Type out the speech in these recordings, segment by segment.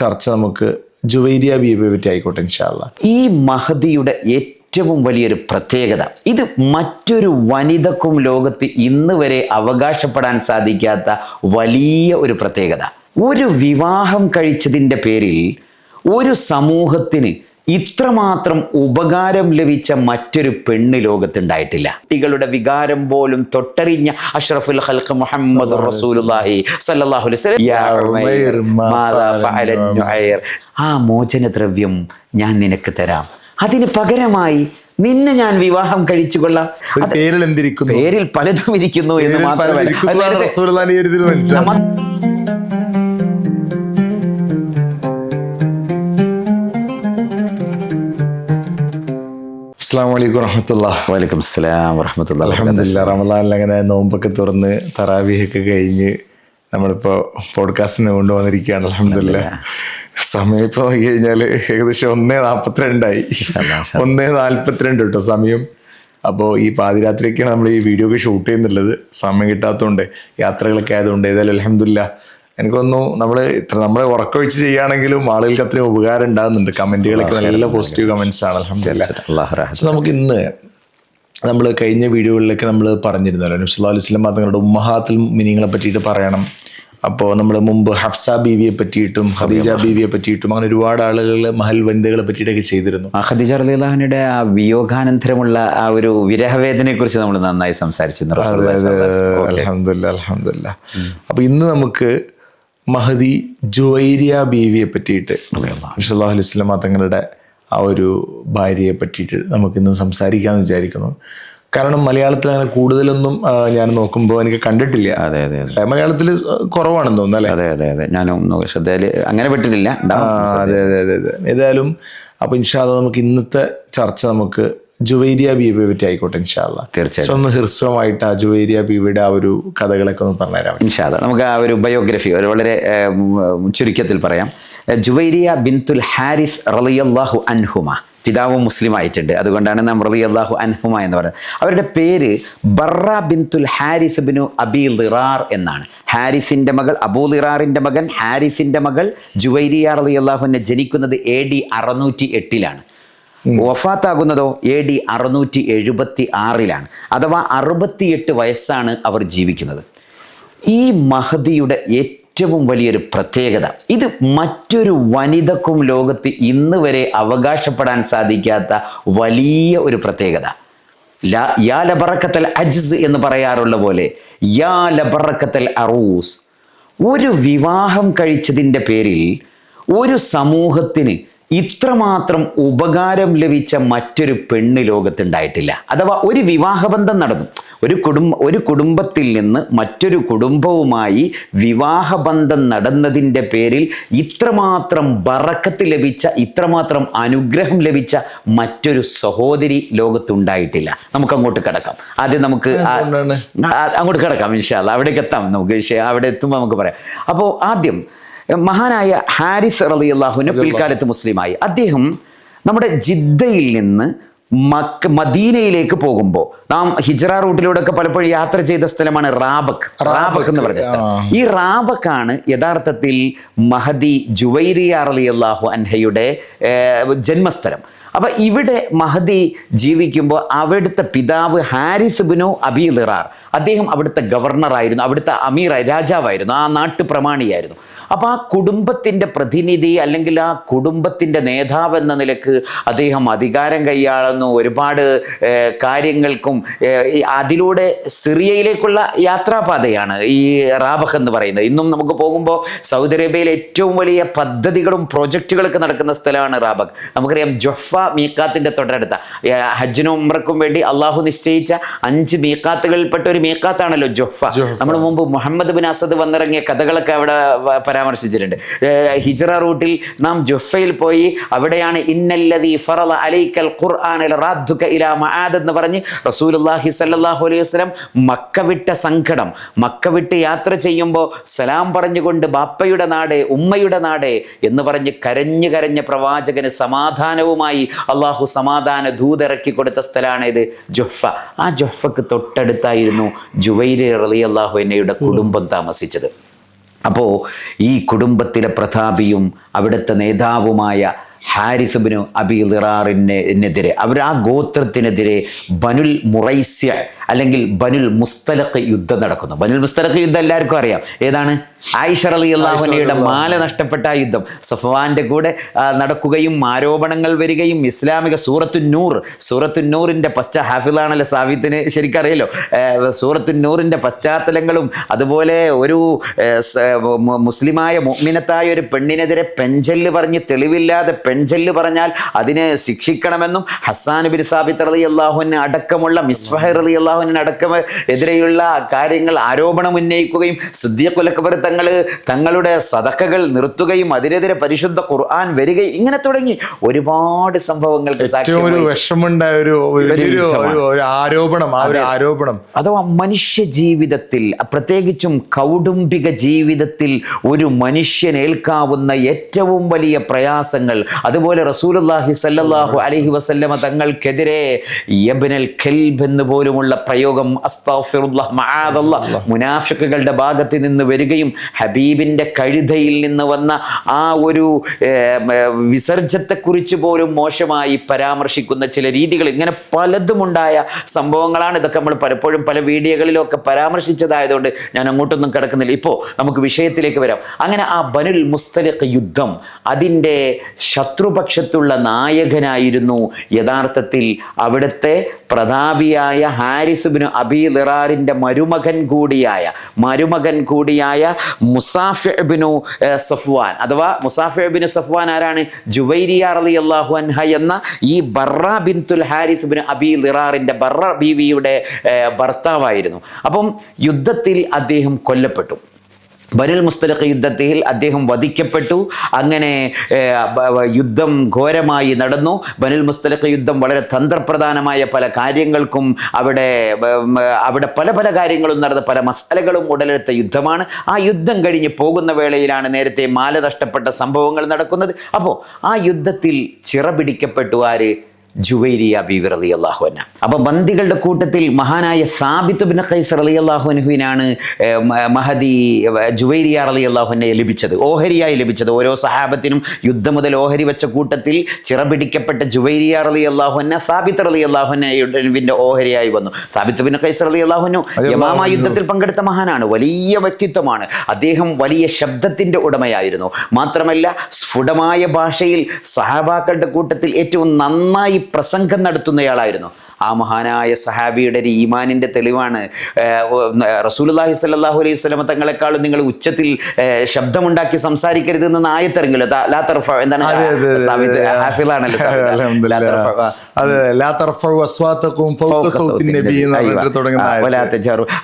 ചർച്ച നമുക്ക് ജുവൈരിയ ബീവിയെ പറ്റി ആയിക്കോട്ടെ ഇൻഷാ അല്ലാഹ്. ഈ മഹദിയുടെ ഏറ്റവും വലിയൊരു പ്രത്യേകത, ഇത് മറ്റൊരു വനിതക്കും ലോകത്ത് ഇന്ന് വരെ അവകാശപ്പെടാൻ സാധിക്കാത്ത വലിയ ഒരു പ്രത്യേകത. ഒരു വിവാഹം കഴിച്ചതിൻ്റെ പേരിൽ ഒരു സമൂഹത്തിന് ഇത്രമാത്രം ഉപകാരം ലഭിച്ച മറ്റൊരു പെണ്ണ് ലോകത്തുണ്ടായിട്ടില്ല. കുട്ടികളുടെ വികാരം പോലും തൊട്ടറിഞ്ഞ അഷ്റഫുൽ ഖൽഖ് മുഹമ്മദ് റസൂലുള്ളാഹി സ്വല്ലല്ലാഹു അലൈഹി വസല്ലം, യാ ഉമൈർ മാദാ ഫഅല നുഐർ, ആ മോചനദ്രവ്യം ഞാൻ നിനക്ക് തരാം, അതിന് പകരമായി നിന്നെ ഞാൻ വിവാഹം കഴിച്ചു കൊള്ളാം. പേരിൽ എന്തിരിക്കുന്നു? പേരിൽ പലതും ഇരിക്കുന്നു എന്ന് മാത്രമല്ല. അസ്സലാമു അലൈക്കും വറഹ്മത്തുള്ളാഹി. വലൈക്കും അസ്സലാം വറഹ്മത്തുള്ളാഹി. അൽഹംദുലില്ലാഹ്. റമളാനിൽ അങ്ങനെ നോമ്പൊക്കെ തുറന്ന് തറാവീഹൊക്കെ കഴിഞ്ഞ് നമ്മളിപ്പോൾ പോഡ്കാസ്റ്റിന് കൊണ്ടുവന്നിരിക്കുകയാണ്. അൽഹംദുലില്ലാഹ്. സമയം ഇപ്പോൾ നോക്കി കഴിഞ്ഞാൽ ഏകദേശം 1:42 1:42 കേട്ടോ സമയം. അപ്പോൾ ഈ പാതിരാത്രിയൊക്കെയാണ് നമ്മൾ ഈ വീഡിയോ ഒക്കെ ഷൂട്ട് ചെയ്യുന്നുള്ളത്. സമയം കിട്ടാത്തതുകൊണ്ട്, യാത്രകളൊക്കെ ആയതുകൊണ്ട്. ഏതായാലും അൽഹംദുലില്ലാഹ് എനിക്കൊന്നു നമ്മൾ ഉറക്കമൊഴിച്ച് ചെയ്യുകയാണെങ്കിലും ആളുകൾക്ക് അത്രയും ഉപകാരം ഉണ്ടാകുന്നുണ്ട്. കമൻറ്റുകളൊക്കെ നല്ല പോസിറ്റീവ് കമൻസ് ആണ്. അൽഹംദുലില്ലാഹ്. നമുക്ക് ഇന്ന് നമ്മൾ കഴിഞ്ഞ വീഡിയോകളിലൊക്കെ നമ്മൾ പറഞ്ഞിരുന്നല്ലോ നബി സല്ലല്ലാഹു അലൈഹി വസല്ലം തങ്ങളുടെ ഉമ്മഹാത്തുൽ മുഅ്മിനീങ്ങളെ പറ്റിയിട്ട് പറയണം. അപ്പോൾ നമ്മൾ മുമ്പ് ഹഫ്സ ബീവിയെ പറ്റിയിട്ടും ഖദീജ ബീവിയെ പറ്റിയിട്ടും അങ്ങനെ ഒരുപാട് ആളുകൾ മഹൽ വനിതകളെ പറ്റിയിട്ടൊക്കെ ചെയ്തിരുന്നു. ഖദീജ റളിയല്ലാഹു അൻഹയുടെ ആ വിയോഗാനന്തരമുള്ള ആ ഒരു വിരഹവേദനയെ കുറിച്ച് നമ്മൾ നന്നായി സംസാരിച്ചിരുന്നു. അൽഹംദുലില്ലാഹ്. അപ്പോൾ ഇന്ന് നമുക്ക് മഹദി ജുവൈരിയ ബീവിയെ പറ്റിയിട്ട് നബി സല്ലല്ലാഹു അലൈഹി വസല്ലം തങ്ങളുടെ ആ ഒരു ഭാര്യയെ പറ്റിയിട്ട് നമുക്കിന്ന് സംസാരിക്കാമെന്ന് വിചാരിക്കുന്നു. കാരണം മലയാളത്തിൽ അങ്ങനെ കൂടുതലൊന്നും ഞാൻ നോക്കുമ്പോൾ എനിക്ക് കണ്ടിട്ടില്ല. അതെ അതെ അതെ, മലയാളത്തിൽ കുറവാണെന്ന് തോന്നുന്നു അല്ലേ? അതെ അതെ അതെ, ഞാനും ശ്രദ്ധയിൽ അങ്ങനെ പെട്ടിട്ടില്ല. അതെ അതെ അതെ അതെ. ഏതായാലും അപ്പോൾ ഇൻഷാ അല്ലാഹ് നമുക്ക് ഇന്നത്തെ ചർച്ച നമുക്ക് ജുവൈരിയ ബീവിയെ പറ്റി ആയിക്കോട്ടെ ഇൻഷാ അല്ലാഹ്. തീർച്ചയായും ഒന്ന് ഹ്രസ്വമായിട്ട് ആ ജുവൈരിയ ബീവിയുടെ ആ ഒരു കഥകളൊക്കെ ഒന്ന് പറഞ്ഞുതരാം ഇൻഷാ അല്ലാഹ്. നമുക്ക് ആ ഒരു ബയോഗ്രഫി വളരെ ചുരുക്കത്തിൽ പറയാം. ജുവൈരിയ ബിൻതുൽ ഹാരിസ് റളിയല്ലാഹു അൻഹുമ, പിതാവ് മുസ്ലിം ആയിട്ടുണ്ട്, അതുകൊണ്ടാണ് നാം റളിയല്ലാഹു അൻഹുമ എന്ന് പറയുന്നത്. അവരുടെ പേര് ബർറ ബിൻതുൽ ഹാരിസ് ബിനു അബി ളിറാർ എന്നാണ്. ഹാരിസിൻ്റെ മകൾ, അബൂ ളിറാറിൻ്റെ മകൻ ഹാരിസിൻ്റെ മകൾ ജുവൈരിയ റളിയല്ലാഹു അൻഹ ജനിക്കുന്നത് AD 608 വഫാത്താകുന്നതോ AD 676 അഥവാ 68 വയസ്സാണ് അവർ ജീവിക്കുന്നത്. ഈ മഹദിയുടെ ഏറ്റവും വലിയൊരു പ്രത്യേകത, ഇത് മറ്റൊരു വനിതക്കും ലോകത്ത് ഇന്ന് വരെ അവകാശപ്പെടാൻ സാധിക്കാത്ത വലിയ ഒരു പ്രത്യേകത. യാ ലബറക്കത്തൽ അജ്സ് എന്ന് പറയാറുള്ള പോലെ യാ ലബറക്കത്തൽ അറൂസ്. ഒരു വിവാഹം കഴിച്ചതിൻ്റെ പേരിൽ ഒരു സമൂഹത്തിന് ഇത്രമാത്രം ഉപകാരം ലഭിച്ച മറ്റൊരു പെണ്ണ് ലോകത്തുണ്ടായിട്ടില്ല. അഥവാ ഒരു വിവാഹബന്ധം നടന്നു, ഒരു കുടുംബത്തിൽ നിന്ന് മറ്റൊരു കുടുംബവുമായി വിവാഹബന്ധം നടന്നതിൻ്റെ പേരിൽ ഇത്രമാത്രം ബറക്കത്ത് ലഭിച്ച, ഇത്രമാത്രം അനുഗ്രഹം ലഭിച്ച മറ്റൊരു സഹോദരി ലോകത്തുണ്ടായിട്ടില്ല. നമുക്ക് അങ്ങോട്ട് കിടക്കാം. ആദ്യം നമുക്ക് അങ്ങോട്ട് കിടക്കാം ഇൻഷാ അല്ലാഹ്. അവിടേക്ക് എത്താം നമുക്ക്. അവിടെ എത്തുമ്പോൾ നമുക്ക് പറയാം. അപ്പോൾ ആദ്യം മഹാനായ ഹാരിസ് റളിയല്ലാഹു അൻഹു പിൽക്കാലത്ത് മുസ്ലിമായി. അദ്ദേഹം നമ്മുടെ ജിദ്ദയിൽ നിന്ന് മദീനയിലേക്ക് പോകുമ്പോൾ, നാം ഹിജ്റ റൂട്ടിലൂടെ ഒക്കെ പലപ്പോഴും യാത്ര ചെയ്ത സ്ഥലമാണ് റാബക്ക് എന്ന് പറഞ്ഞ സ്ഥലം. ഈ റാബക്കാണ് യഥാർത്ഥത്തിൽ മഹദി ജുവൈരിയ റളിയല്ലാഹു അൻഹയുടെ ജന്മസ്ഥലം. അപ്പം ഇവിടെ മഹദി ജീവിക്കുമ്പോൾ അവിടുത്തെ പിതാവ് ഹാരിസ് ബിനു അബി ളിറാർ, അദ്ദേഹം അവിടുത്തെ ഗവർണറായിരുന്നു, അവിടുത്തെ അമീറായി, രാജാവായിരുന്നു, ആ നാട്ടു പ്രമാണിയായിരുന്നു. അപ്പോൾ ആ കുടുംബത്തിൻ്റെ പ്രതിനിധി അല്ലെങ്കിൽ ആ കുടുംബത്തിൻ്റെ നേതാവ് എന്ന നിലക്ക് അദ്ദേഹം അധികാരം കൈയാളുന്നു. ഒരുപാട് കാര്യങ്ങൾക്കും അതിലൂടെ സിറിയയിലേക്കുള്ള യാത്രാപാതയാണ് ഈ റാബഖ് എന്ന് പറയുന്നത്. ഇന്നും നമുക്ക് പോകുമ്പോൾ സൗദി അറേബ്യയിലെ ഏറ്റവും വലിയ പദ്ധതികളും പ്രോജക്റ്റുകളൊക്കെ നടക്കുന്ന സ്ഥലമാണ് റാബഖ്. നമുക്കറിയാം ജൊഫ മീക്കാത്തിൻ്റെ തൊട്ടടുത്ത, ഹജ്ജിനും ഉംറയ്ക്കും വേണ്ടി അള്ളാഹു നിശ്ചയിച്ച 5 മീക്കാത്തുകളിൽപ്പെട്ട ഒരു മീക്കാത്താണല്ലോ ജൊഫ. നമ്മൾ മുമ്പ് മുഹമ്മദ് ബിൻ അസദ് വന്നിറങ്ങിയ കഥകളൊക്കെ അവിടെ പരാമർശിച്ചിട്ടുണ്ട്. ഹിജ്റ റൂട്ടിൽ നാം ജൊഫയിൽ പോയി, അവിടെയാണ് ഇന്നല്ലദീ ഫറള അലൈക്കൽ ഖുർആന ലറാദ്ദുക ഇലാ മആദ് എന്ന് പറഞ്ഞ് റസൂലുള്ളാഹി സ്വല്ലല്ലാഹു അലൈഹി വസല്ലം മക്ക വിട്ട സങ്കടം, മക്ക വിട്ട് യാത്ര ചെയ്യുമ്പോൾ സലാം പറഞ്ഞുകൊണ്ട് ബാപ്പയുടെ നാട്, ഉമ്മയുടെ നാട് എന്ന് പറഞ്ഞ് കരഞ്ഞ് പ്രവാചകന് സമാധാനവുമായി അള്ളാഹു സമാധാന ദൂതിറക്കി കൊടുത്ത സ്ഥലമാണ് ഇത് ജൊഫ. ആ ജൊഫക്ക് തൊട്ടടുത്തായിരുന്നു ജുവൈരിയ റളിയല്ലാഹു അൻഹയുടെ കുടുംബം താമസിച്ചത്. അപ്പോൾ ഈ കുടുംബത്തിലെ പ്രതാപിയും അവിടുത്തെ നേതാവുമായ ഹാരിസ് ഇബ്നു അബീ ദിറാറിനെതിരെ, അവർ ആ ഗോത്രത്തിനെതിരെ ബനുൽ മുറൈസ്യ അല്ലെങ്കിൽ ബനുൽ മുസ്തലഖ് യുദ്ധം നടക്കുന്നു. ബനുൽ മുസ്തലഖ് യുദ്ധം എല്ലാവർക്കും അറിയാം. ഏതാണ്? ആയിഷ റളിയല്ലാഹു അൻഹയുടെ മാല നഷ്ടപ്പെട്ട ആ യുദ്ധം. സഫ്വാന്റെ കൂടെ നടക്കുകയും ആരോപണങ്ങൾ വരികയും ഇസ്ലാമിക സൂറത്തുന്നൂറിന്റെ ഹാഫിളാണല്ലോ സാബിത്തിന് ശരിക്കറിയല്ലോ. സൂറത്തുന്നൂറിന്റെ പശ്ചാത്തലങ്ങളും അതുപോലെ ഒരു മുസ്ലിമായ മുഅ്മിനത്തായ ഒരു പെണ്ണിനെതിരെ പെൺചെല്ല് പറഞ്ഞ് തെളിവില്ലാതെ പെൺചെല്ല് പറഞ്ഞാൽ അതിനെ ശിക്ഷിക്കണമെന്നും ഹസ്സാൻ ബിൻ സാബിത്ത് റളിയല്ലാഹു അൻഹു അടക്കമുള്ള മിസ്ബഹ് റളിയല്ലാഹു അൻഹു അടക്കം എതിരെയുള്ള കാര്യങ്ങൾ ആരോപണം ഉന്നയിക്കുകയും സിദ്ദീഖുൽ അക്ബർ തങ്ങളുടെ സദഖകൾ നിർത്തുകയും അതിനെതിരെ പരിശുദ്ധ ഖുർആൻ വരികയും ഇങ്ങനെ തുടങ്ങി ഒരുപാട് സംഭവങ്ങൾക്ക് ആരോപണം അഥവാ മനുഷ്യ ജീവിതത്തിൽ, പ്രത്യേകിച്ചും കൗടുംബിക ജീവിതത്തിൽ ഒരു മനുഷ്യനേൽക്കാവുന്ന ഏറ്റവും വലിയ പ്രയാസങ്ങൾ, അതുപോലെ റസൂലുള്ളാഹി സ്വല്ലല്ലാഹു അലൈഹി വസല്ലമ തങ്ങൾക്കെതിരെ യബ്നൽ കൽബ് എന്ന് പോലുമുള്ള പ്രയോഗം അസ്തഗ്ഫിറുല്ലാഹ് മആദല്ലാഹ് മുനാഫിഖുകളുടെ ഭാഗത്ത് നിന്ന് വരികയും ഹബീബിന്റെ കഴുതയിൽ നിന്ന് വന്ന ആ ഒരു വിസർജ്യത്തെക്കുറിച്ച് പോലും മോശമായി പരാമർശിക്കുന്ന ചില രീതികൾ, ഇങ്ങനെ പലതുമുണ്ടായ സംഭവങ്ങളാണ്. ഇതൊക്കെ നമ്മൾ പലപ്പോഴും പല വീഡിയോകളിലൊക്കെ പരാമർശിച്ചതായതുകൊണ്ട് ഞാൻ അങ്ങോട്ടൊന്നും കിടക്കുന്നില്ല. ഇപ്പോൾ നമുക്ക് വിഷയത്തിലേക്ക് വരാം. അങ്ങനെ ആ ബനുൽ മുസ്തലിഖ് യുദ്ധം, അതിൻ്റെ ശത്രുപക്ഷത്തുള്ള നായകനായിരുന്നു യഥാർത്ഥത്തിൽ അവിടുത്തെ പ്രതാപിയായ ഹാരിസ് ഇബ്നു അബീ ദിറാറിന്റെ മരുമകൻ കൂടിയായ മുസാഫി ഇബ്നു സഫ്വാൻ. അഥവാ മുസാഫി ഇബ്നു സഫ്വാൻ ആരാണ്? ജുവൈരിയ റളിയല്ലാഹു അൻഹ എന്ന ഈ ബർറ ബിൻതുൽ ഹാരിസ് ഇബ്നു അബീ ദിറാറിന്റെ ബർറ ബീവിയുടെ ഭർത്താവായിരുന്നു. അപ്പം യുദ്ധത്തിൽ അദ്ദേഹം കൊല്ലപ്പെട്ടു. ബനുൽ മുസ്തലിഖ് യുദ്ധത്തിൽ അദ്ദേഹം വധിക്കപ്പെട്ടു. അങ്ങനെ യുദ്ധം ഘോരമായി നടന്നു. ബനുൽ മുസ്തലിഖ് യുദ്ധം വളരെ തന്ത്രപ്രധാനമായ പല കാര്യങ്ങൾക്കും അവിടെ പല കാര്യങ്ങളും നടന്ന പല മസലകളും ഉടലെടുത്ത യുദ്ധമാണ്. ആ യുദ്ധം കഴിഞ്ഞ് പോകുന്ന വേളയിലാണ് നേരത്തെ മാല നഷ്ടപ്പെട്ട സംഭവങ്ങൾ നടക്കുന്നത്. അപ്പോൾ ആ യുദ്ധത്തിൽ ചിറപിടിക്കപ്പെട്ടു ആര്? ജുവൈരിയ ബീവി റളിയല്ലാഹു അൻഹ. അപ്പോൾ ബന്ദികളുടെ കൂട്ടത്തിൽ മഹാനായ സാബിത്ത് ബിൻ ഖൈസ് റളിയല്ലാഹു അൻഹുവിനാണ് മഹദി ജുവൈരിയ റളിയല്ലാഹു അൻഹയെ ലഭിച്ചത്, ഓഹരിയായി ലഭിച്ചത്. ഓരോ സഹാബത്തിനും യുദ്ധം മുതൽ ഓഹരി വെച്ച കൂട്ടത്തിൽ ചിറപിടിക്കപ്പെട്ട ജുവൈരിയ റളിയല്ലാഹു അൻഹ സാബിത്ത് റളിയല്ലാഹു അൻഹുവിന്റെ ഓഹരിയായി വന്നു. സാബിത്ത് ബിൻ ഖൈസ് റളിയല്ലാഹു അൻഹു യമാമ യുദ്ധത്തിൽ പങ്കെടുത്ത മഹാനാണ്, വലിയ വ്യക്തിത്വമാണ്. അദ്ദേഹം വലിയ ശബ്ദത്തിന്റെ ഉടമയായിരുന്നു. മാത്രമല്ല സ്ഫുടമായ ഭാഷയിൽ സഹാബാക്കളുടെ കൂട്ടത്തിൽ ഏറ്റവും നന്നായി പ്രസംഗം നടത്തുന്നയാളായിരുന്നു. ആ മഹാനായ സഹാബിയുടെ ഒരു ഈമാനിന്റെ തെളിവാണ് റസൂലുള്ളാഹി സ്വല്ലല്ലാഹു അലൈഹി വസല്ലം തങ്ങളെക്കാളും നിങ്ങൾ ഉച്ചത്തിൽ ശബ്ദമുണ്ടാക്കി സംസാരിക്കരുതെന്ന് ആയത്തിറങ്ങല്ലോ.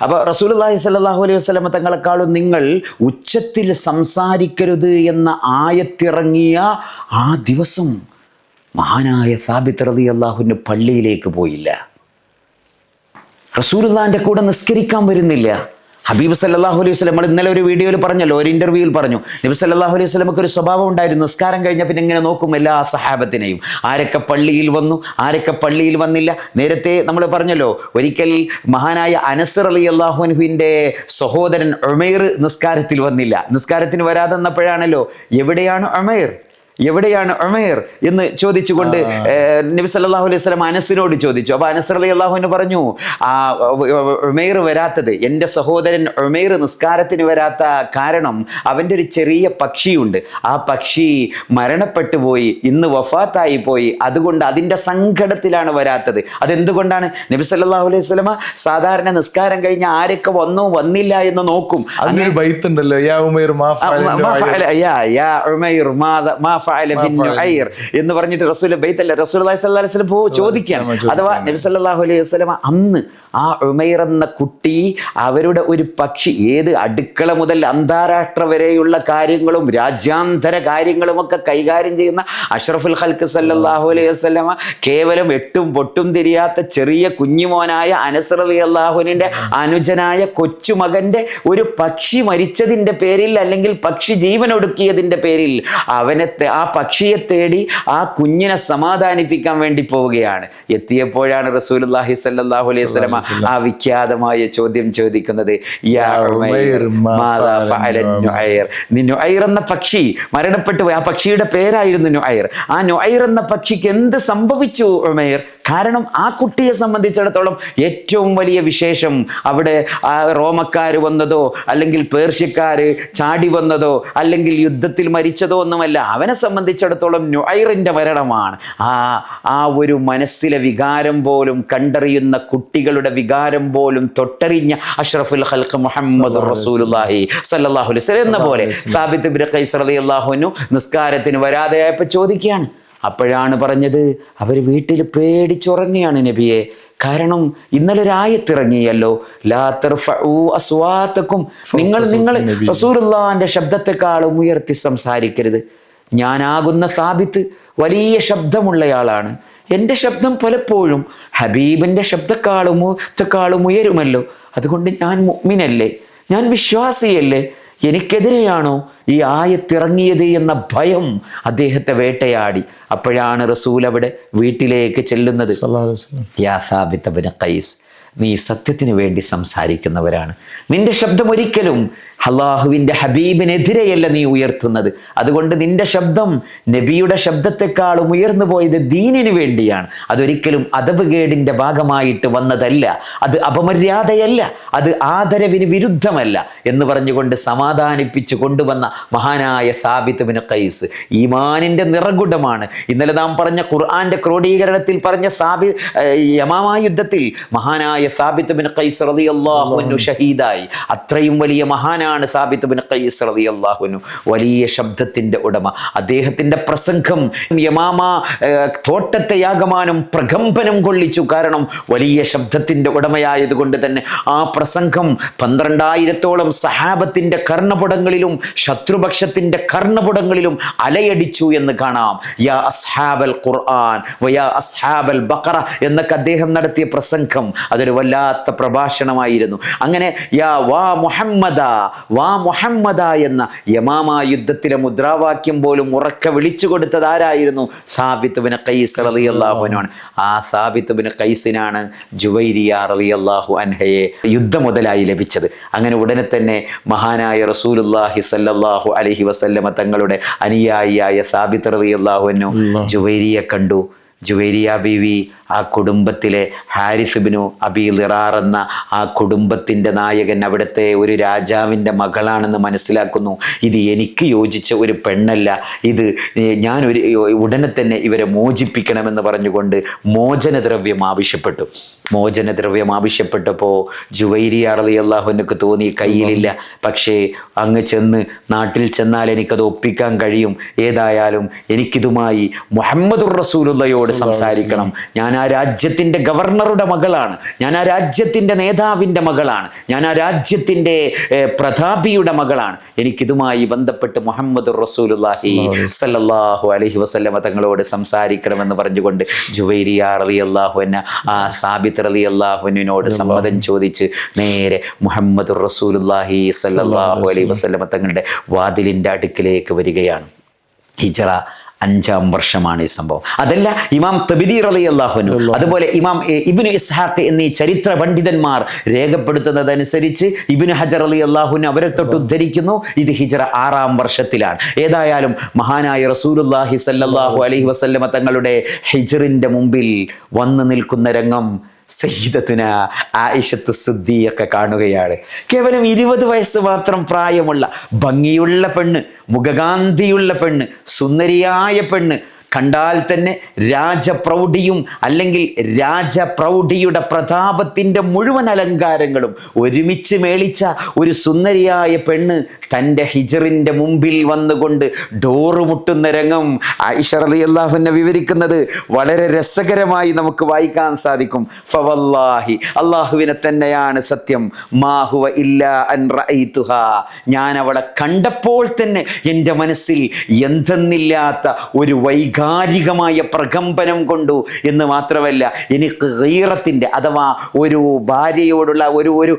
അപ്പൊ റസൂലുള്ളാഹി സ്വല്ലല്ലാഹു അലൈഹി വസല്ലം തങ്ങളെക്കാളും നിങ്ങൾ ഉച്ചത്തിൽ സംസാരിക്കരുത് എന്ന ആയത്തിറങ്ങിയ ആ ദിവസം മഹാനായ സാബിത്ത് റളിയല്ലാഹു അൻഹു പള്ളിയിലേക്ക് പോയില്ല. റസൂലുള്ളാഹിന്റെ കൂടെ നിസ്കരിക്കാൻ വരുന്നില്ല. ഹബീബ് സല്ലല്ലാഹു അലൈഹി വസല്ലം, നമ്മൾ ഇന്നലെ ഒരു വീഡിയോയിൽ പറഞ്ഞല്ലോ, ഒരു ഇന്റർവ്യൂവിൽ പറഞ്ഞു, നബി സല്ലല്ലാഹു അലൈഹി വസല്ലമക്ക് ഒരു സ്വഭാവം ഉണ്ടായിരുന്നു. നിസ്കാരം കഴിഞ്ഞാൽ പിന്നെ ഇങ്ങനെ നോക്കും എല്ലാ സഹാബത്തിനെയും, ആരൊക്കെ പള്ളിയിൽ വന്നു, ആരൊക്കെ പള്ളിയിൽ വന്നില്ല. നേരത്തെ നമ്മൾ പറഞ്ഞല്ലോ, ഒരിക്കൽ മഹാനായ അനസ് റളിയല്ലാഹു അൻഹുവിൻ്റെ സഹോദരൻ ഉമൈർ നിസ്കാരത്തിൽ വന്നില്ല. നിസ്കാരത്തിന് വരാതെ വന്നപ്പോഴാണല്ലോ എവിടെയാണ് ഉമൈർ എന്ന് ചോദിച്ചുകൊണ്ട് നബി സല്ലല്ലാഹു അലൈഹി വസല്ലം അനസിനോട് ചോദിച്ചു. അപ്പോൾ അനസ് റളിയല്ലാഹു അൻഹു പറഞ്ഞു, ഉമൈർ വരാത്തത്, എൻ്റെ സഹോദരൻ ഉമൈർ നിസ്കാരത്തിന് വരാത്ത കാരണം അവൻ്റെ ഒരു ചെറിയ പക്ഷിയുണ്ട്, ആ പക്ഷി മരണപ്പെട്ടു പോയി, ഇന്ന് വഫാത്തായി പോയി, അതുകൊണ്ട് അതിൻ്റെ സങ്കടത്തിലാണ് വരാത്തത്. അതെന്തുകൊണ്ടാണ്? നബി സല്ലല്ലാഹു അലൈഹി വസല്ലം സാധാരണ നിസ്കാരം കഴിഞ്ഞ് ആരൊക്കെ വന്നു വന്നില്ല എന്ന് നോക്കും. അങ്ങനെ ബൈത്തുണ്ടല്ലോ, യാ ഉമൈർ മാ എന്ന് പറഞ്ഞിട്ട് റസൂൽ ബൈത്തല്ല റസൂലുള്ളാഹി സ്വല്ലല്ലാഹു അലൈഹി വസല്ലം ചോദിക്കുകയാണ്. അഥവാ നബി സല്ലല്ലാഹു അലൈഹി വസല്ലം അന്ന് ആ ഉമൈർ എന്ന കുട്ടി അവരുടെ ഒരു പക്ഷി, ഏത് അടുക്കള മുതൽ അന്താരാഷ്ട്ര വരെയുള്ള കാര്യങ്ങളും രാജ്യാന്തര കാര്യങ്ങളുമൊക്കെ കൈകാര്യം ചെയ്യുന്ന അഷ്റഫുൽ ഖൽഖ് സല്ലല്ലാഹു അലൈഹി വസല്ലം കേവലം എട്ടും പൊട്ടും തിരിയാത്ത ചെറിയ കുഞ്ഞുമോനായ അനസ് റളിയല്ലാഹു അൻഹുവിന്റെ അനുജനായ കൊച്ചുമകന്റെ ഒരു പക്ഷി മരിച്ചതിൻ്റെ പേരിൽ, അല്ലെങ്കിൽ പക്ഷി ജീവനൊടുക്കിയതിൻ്റെ പേരിൽ ആ പക്ഷിയെ തേടി ആ കുഞ്ഞിനെ സമാധാനിപ്പിക്കാൻ വേണ്ടി പോവുകയാണ്. എത്തിയപ്പോഴാണ് റസൂലുള്ളാഹി സ്വല്ലല്ലാഹു അലൈഹി വസല്ലം ആ വിഖ്യാതമായ ചോദ്യം ചോദിക്കുന്നത് യാ ഉമൈർ മാദാ ഫഅല നുഐർ. നുഐർ എന്ന പക്ഷി മരണപ്പെട്ടു പോയി. ആ പക്ഷിയുടെ പേരായിരുന്നു നുഐർ. ആ നുഐർ എന്ന പക്ഷിക്ക് എന്ത് സംഭവിച്ചു ഉമൈർ? കാരണം ആ കുട്ടിയെ സംബന്ധിച്ചിടത്തോളം ഏറ്റവും വലിയ വിശേഷം അവിടെ റോമക്കാർ വന്നതോ അല്ലെങ്കിൽ പേർഷ്യക്കാര് ചാടി വന്നതോ അല്ലെങ്കിൽ യുദ്ധത്തിൽ മരിച്ചതോ ഒന്നുമല്ല. അവനെ സംബന്ധിച്ചിടത്തോളം നുഐറിന്റെ മരണമാണ്. ആ ഒരു മനസ്സിലെ വികാരം പോലും, കണ്ടറിയുന്ന കുട്ടികളുടെ വികാരം പോലും തൊട്ടറിഞ്ഞ അഷ്റഫുൽ ഖൽഖ് മുഹമ്മദ് റസൂലുള്ളാഹി സ്വല്ലല്ലാഹു അലൈഹി വസല്ലം എന്ന പോലെ സാബിത്ത് ഇബ്നു ഖൈസ് റളിയല്ലാഹു അൻഹു നിസ്കാരത്തിന് വരാതെയായപ്പോൾ ചോദിക്കുകയാണ്. അപ്പോഴാണ് പറഞ്ഞത്, അവർ വീട്ടിൽ പേടിച്ചുറങ്ങിയാണ് നബിയെ. കാരണം ഇന്നലെ ഒരായത്തിറങ്ങിയല്ലോ, ലാ തർഫഉ അസ്വാതക്കും, നിങ്ങൾ റസൂലുള്ളാഹിന്റെ ശബ്ദത്തെക്കാളും ഉയർത്തി സംസാരിക്കരുത്. ഞാനാകുന്ന സാബിത്ത് വലിയ ശബ്ദമുള്ളയാളാണ്. എൻ്റെ ശബ്ദം പലപ്പോഴും ഹബീബിൻ്റെ ശബ്ദത്തെക്കാളും ഉയരുമല്ലോ. അതുകൊണ്ട് ഞാൻ മുഅ്മിനല്ലേ, ഞാൻ വിശ്വാസിയല്ലേ, എനിക്കെതിരെയാണോ ഈ ആയത്തിറങ്ങിയത് എന്ന ഭയം അദ്ദേഹത്തെ വേട്ടയാടി. അപ്പോഴാണ് റസൂൽ അവിടെ വീട്ടിലേക്ക് ചെല്ലുന്നത്. യാ സാബിത്ത് ഇബ്നു ഖൈസ്, നീ സത്യത്തിന് വേണ്ടി സംസാരിക്കുന്നവരാണ്. നിന്റെ ശബ്ദം ഒരിക്കലും അള്ളാഹുവിൻ്റെ ഹബീബിനെതിരെയല്ല നീ ഉയർത്തുന്നത്. അതുകൊണ്ട് നിന്റെ ശബ്ദം നബിയുടെ ശബ്ദത്തെക്കാളും ഉയർന്നു പോയത് ദീനിന് വേണ്ടിയാണ്. അതൊരിക്കലും അദബുകേടിൻ്റെ ഭാഗമായിട്ട് വന്നതല്ല, അത് അപമര്യാദയല്ല, അത് ആദരവിന് വിരുദ്ധമല്ല എന്ന് പറഞ്ഞുകൊണ്ട് സമാധാനിപ്പിച്ചു കൊണ്ടുവന്ന മഹാനായ സാബിത്ത് ഇബ്നു ഖൈസ് ഈമാനിൻ്റെ നിറകുടമാണ്. ഇന്നലെ നാം പറഞ്ഞ ഖുർആന്റെ ക്രോഡീകരണത്തിൽ പറഞ്ഞ യമാമ യുദ്ധത്തിൽ മഹാനായ സാബിത്ത് ഇബ്നു ഖൈസ് റളിയല്ലാഹു അൻഹു ഷഹീദായി. അത്രയും വലിയ മഹാനാണ് സാബിത്ത് ഇബ്നു ഖൈസ് റളിയല്ലാഹു അൻഹു, വലിയ ശബ്ദത്തിന്റെ ഉടമ. അദ്ദേഹത്തിന്റെ പ്രസംഗം യമാമ തോട്ടത്തെ യാഗമാനം പ്രകമ്പനം കൊള്ളിച്ചു. കാരണം വലിയ ശബ്ദത്തിന്റെ ഉടമയായതുകൊണ്ട് തന്നെ ആ പ്രസംഗം 12,000-ഓളം സഹാബത്തിന്റെ കർണപുടങ്ങളിലും ശത്രുപക്ഷത്തിന്റെ കർണപുടങ്ങളിലും അലയടിച്ചു എന്ന് കാണാം. യാ അസ്ഹാബൽ ഖുർആൻ വയാ അസ്ഹാബൽ ബഖറ എന്നൊക്കെ അദ്ദേഹം നടത്തിയ പ്രസംഗം അതൊരു വല്ലാത്ത പ്രഭാഷണമായിരുന്നു. അങ്ങനെ വാ മുഹമ്മദ എന്ന യമാമ യുദ്ധത്തിലെ മുദ്രാവാക്യം പോലും ഉറക്കെ വിളിച്ചു കൊടുത്തത് ആരായിരുന്നു? സാബിത്ത് ഇബ്നു ഖൈസ് റളിയല്ലാഹു അൻഹു. ആ സാബിത്ത് ഇബ്നു ഖൈസിനാണ് ജുവൈരിയ റളിയല്ലാഹു അൻഹയെ യുദ്ധം മുതലായി ലഭിച്ചത്. അങ്ങനെ ഉടനെ തന്നെ മഹാനായ റസൂലുള്ളാഹി സ്വല്ലല്ലാഹു അലൈഹി വസല്ലമ തങ്ങളുടെ അനുയായിയായ സാബിത്ത് റളിയല്ലാഹു അൻഹു ജുവൈരിയെ കണ്ടു. ജുവൈരിയ ബീവി ആ കുടുംബത്തിലെ ഹാരിസ് ഇബ്നു അബീ ളിറാർ എന്ന ആ കുടുംബത്തിൻ്റെ നായകൻ, അവിടുത്തെ ഒരു രാജാവിൻ്റെ മകളാണെന്ന് മനസ്സിലാക്കുന്നു. ഇത് എനിക്ക് യോജിച്ച ഒരു പെണ്ണല്ല, ഇത് ഞാൻ ഉടനെ തന്നെ ഇവരെ മോചിപ്പിക്കണമെന്ന് പറഞ്ഞുകൊണ്ട് മോചനദ്രവ്യം ആവശ്യപ്പെട്ടപ്പോൾ ജുവൈരിയ റളിയല്ലാഹു അൻഹു തോന്നി കയ്യിലില്ല, പക്ഷേ അങ്ങ് നാട്ടിൽ ചെന്നാൽ എനിക്കത് ഒപ്പിക്കാൻ കഴിയും. ഏതായാലും എനിക്കിതുമായി മുഹമ്മദുർ റസൂലുള്ളാഹിയോട് സംസാരിക്കണം. ഞാൻ ആ രാജ്യത്തിൻ്റെ ഗവർണറുടെ മകളാണ്, ഞാൻ ആ രാജ്യത്തിൻ്റെ നേതാവിൻ്റെ മകളാണ്, ഞാൻ ആ രാജ്യത്തിൻ്റെ പ്രതാപിയുടെ മകളാണ്. എനിക്കിതുമായി ബന്ധപ്പെട്ട് മുഹമ്മദുർ റസൂലുള്ളാഹി സ്വല്ലല്ലാഹു അലൈഹി വസല്ലമ തങ്ങളോട് സംസാരിക്കണമെന്ന് പറഞ്ഞുകൊണ്ട് ജുവൈരിയ റളിയല്ലാഹു അൻഹ ആ സാബിത്ത് റളിയല്ലാഹു അൻഹുവിനോട് സമ്മതം ചോദിച്ച് നേരെ മുഹമ്മദുർ റസൂലുള്ളാഹി സ്വല്ലല്ലാഹു അലൈഹി വസല്ലമ തങ്ങളുടെ വാതിലിൻ്റെ അടുക്കിലേക്ക് വരികയാണ്. ഹിജ്റ 5-ാം വർഷമാണ് ഈ സംഭവം. അതല്ല, ഇമാം തബരി റളിയല്ലാഹു അൻഹു അതുപോലെ ഇമാം ഇബ്നു ഇസ്ഹാഖ് എന്നീ ചരിത്ര പണ്ഡിതന്മാർ രേഖപ്പെടുത്തുന്നതനുസരിച്ച് ഇബ്നു ഹജർ റളിയല്ലാഹു അൻഹു അവരെ തൊട്ട് ഉദ്ധരിക്കുന്നു ഇത് ഹിജ്റ 6-ാം വർഷത്തിലാണ്. ഏതായാലും മഹാനായ റസൂലുള്ളാഹി സ്വല്ലല്ലാഹു അലൈഹി വസല്ലമ തങ്ങളുടെ ഹിജ്റിന്റെ മുമ്പിൽ വന്നു നിൽക്കുന്ന രംഗം സയ്യിദത്തുന ആയിഷത്തു സിദ്ദീഖ കാണുകയാണ്. കേവലം 20 വയസ്സ് മാത്രം പ്രായമുള്ള ഭംഗിയുള്ള പെണ്ണ്, മുഖകാന്തിയുള്ള പെണ്ണ്, സുന്ദരിയായ പെണ്ണ്, കണ്ടാൽ തന്നെ രാജപ്രൗഢിയും അല്ലെങ്കിൽ രാജപ്രൗഢിയുടെ പ്രതാപത്തിൻ്റെ മുഴുവൻ അലങ്കാരങ്ങളും ഒരുമിച്ച് മേളിച്ച ഒരു സുന്ദരിയായ പെണ്ണ് തൻ്റെ ഹിജ്റിൻ്റെ മുമ്പിൽ വന്നുകൊണ്ട് ഡോറ് മുട്ടുന്ന രംഗം ആയിഷ റളിയല്ലാഹു അൻഹ വിവരിക്കുന്നത് വളരെ രസകരമായി നമുക്ക് വായിക്കാൻ സാധിക്കും. ഫവല്ലാഹി, അള്ളാഹുവിനെ തന്നെയാണ് സത്യം, മാ ഹുവ ഇല്ലാ അൻ റഅയ്തുഹാ, ഞാൻ അവളെ കണ്ടപ്പോൾ തന്നെ എൻ്റെ മനസ്സിൽ എന്തെന്നില്ലാത്ത ഒരു വൈകാരികമായ പ്രകമ്പനം കൊണ്ടു എന്ന് മാത്രമല്ല, എനിക്ക് ഗീറത്തിൻ്റെ അഥവാ ഒരു ഭാര്യയോടുള്ള ഒരു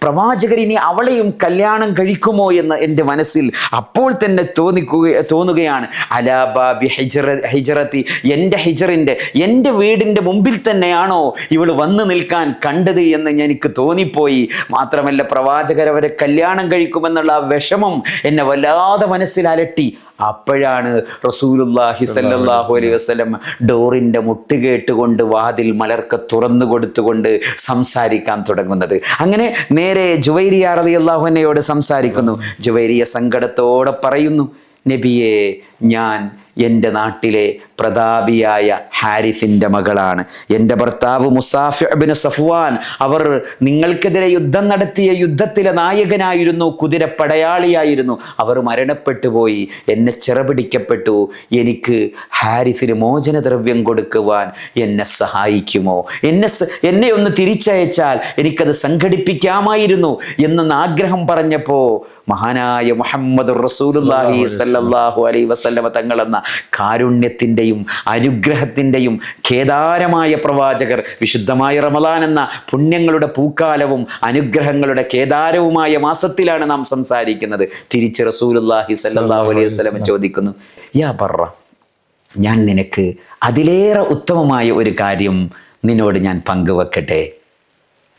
പ്രവാചകർ ഇനി അവളെയും കല്യാണം കഴിക്കുമോ തോന്നുമോ എന്ന് എൻ്റെ മനസ്സിൽ അപ്പോൾ തന്നെ തോന്നുകയാണ്. അലാബാബി ഹിജറത്തി, എൻ്റെ ഹിജറിൻ്റെ, എൻ്റെ വീടിൻ്റെ മുമ്പിൽ തന്നെയാണോ ഇവൾ വന്നു നിൽക്കാൻ കണ്ടത് എന്ന് എനിക്ക് തോന്നിപ്പോയി. മാത്രമല്ല പ്രവാചകരവരെ കല്യാണം കഴിക്കുമെന്നുള്ള ആ വിഷമം എന്നെ വല്ലാതെ മനസ്സിൽ അലട്ടി. അപ്പോഴാണ് റസൂലുള്ളാഹി സ്വല്ലല്ലാഹു അലൈഹി വസല്ലം ഡോറിൻ്റെ മുട്ട് കേട്ടുകൊണ്ട് വാതിൽ മലർക്ക തുറന്നു കൊടുത്തുകൊണ്ട് സംസാരിക്കാൻ തുടങ്ങുന്നത്. അങ്ങനെ നേരെ ജുവൈരിയ റളിയല്ലാഹു അൻഹയോട് സംസാരിക്കുന്നു. ജുവൈരിയ സങ്കടത്തോടെ പറയുന്നു, നബിയെ, ഞാൻ എൻ്റെ നാട്ടിലെ പ്രതാപിയായ ഹാരിസിൻ്റെ മകളാണ്. എൻ്റെ ഭർത്താവ് മുസാഫി ഇബ്നു സഫ്വാൻ, അവർ നിങ്ങൾക്കെതിരെ യുദ്ധം നടത്തിയ യുദ്ധത്തിലെ നായകനായിരുന്നു, കുതിരപ്പടയാളിയായിരുന്നു. അവർ മരണപ്പെട്ടു പോയി, എന്നെ ചിറപിടിക്കപ്പെട്ടു. എനിക്ക് ഹാരിസിന് മോചനദ്രവ്യം കൊടുക്കുവാൻ എന്നെ സഹായിക്കുമോ? എന്നെ ഒന്ന് തിരിച്ചയച്ചാൽ എനിക്കത് സംഘടിപ്പിക്കാമായിരുന്നു എന്നൊന്ന് ആഗ്രഹം പറഞ്ഞപ്പോൾ മഹാനായ മുഹമ്മദ് റസൂലുള്ളാഹി സ്വല്ലല്ലാഹു അലൈഹി വസല്ലമ തങ്ങളെന്ന കാരുണ്യത്തിൻ്റെയും അനുഗ്രഹത്തിൻ്റെയും കേദാരമായ പ്രവാചകർ, വിശുദ്ധമായ റമളാൻ എന്ന പുണ്യങ്ങളുടെ പൂക്കാലവും അനുഗ്രഹങ്ങളുടെ കേദാരവുമായ മാസത്തിലാണ് നാം സംസാരിക്കുന്നത്. തിരിച്ച് റസൂലുള്ളാഹി സ്വല്ലല്ലാഹു അലൈഹി വസല്ലം ചോദിക്കുന്നു, യാ ബർറ, ഞാൻ നിനക്ക് അതിലേറെ ഉത്തമമായ ഒരു കാര്യം നിന്നോട് ഞാൻ പങ്കുവെക്കട്ടെ.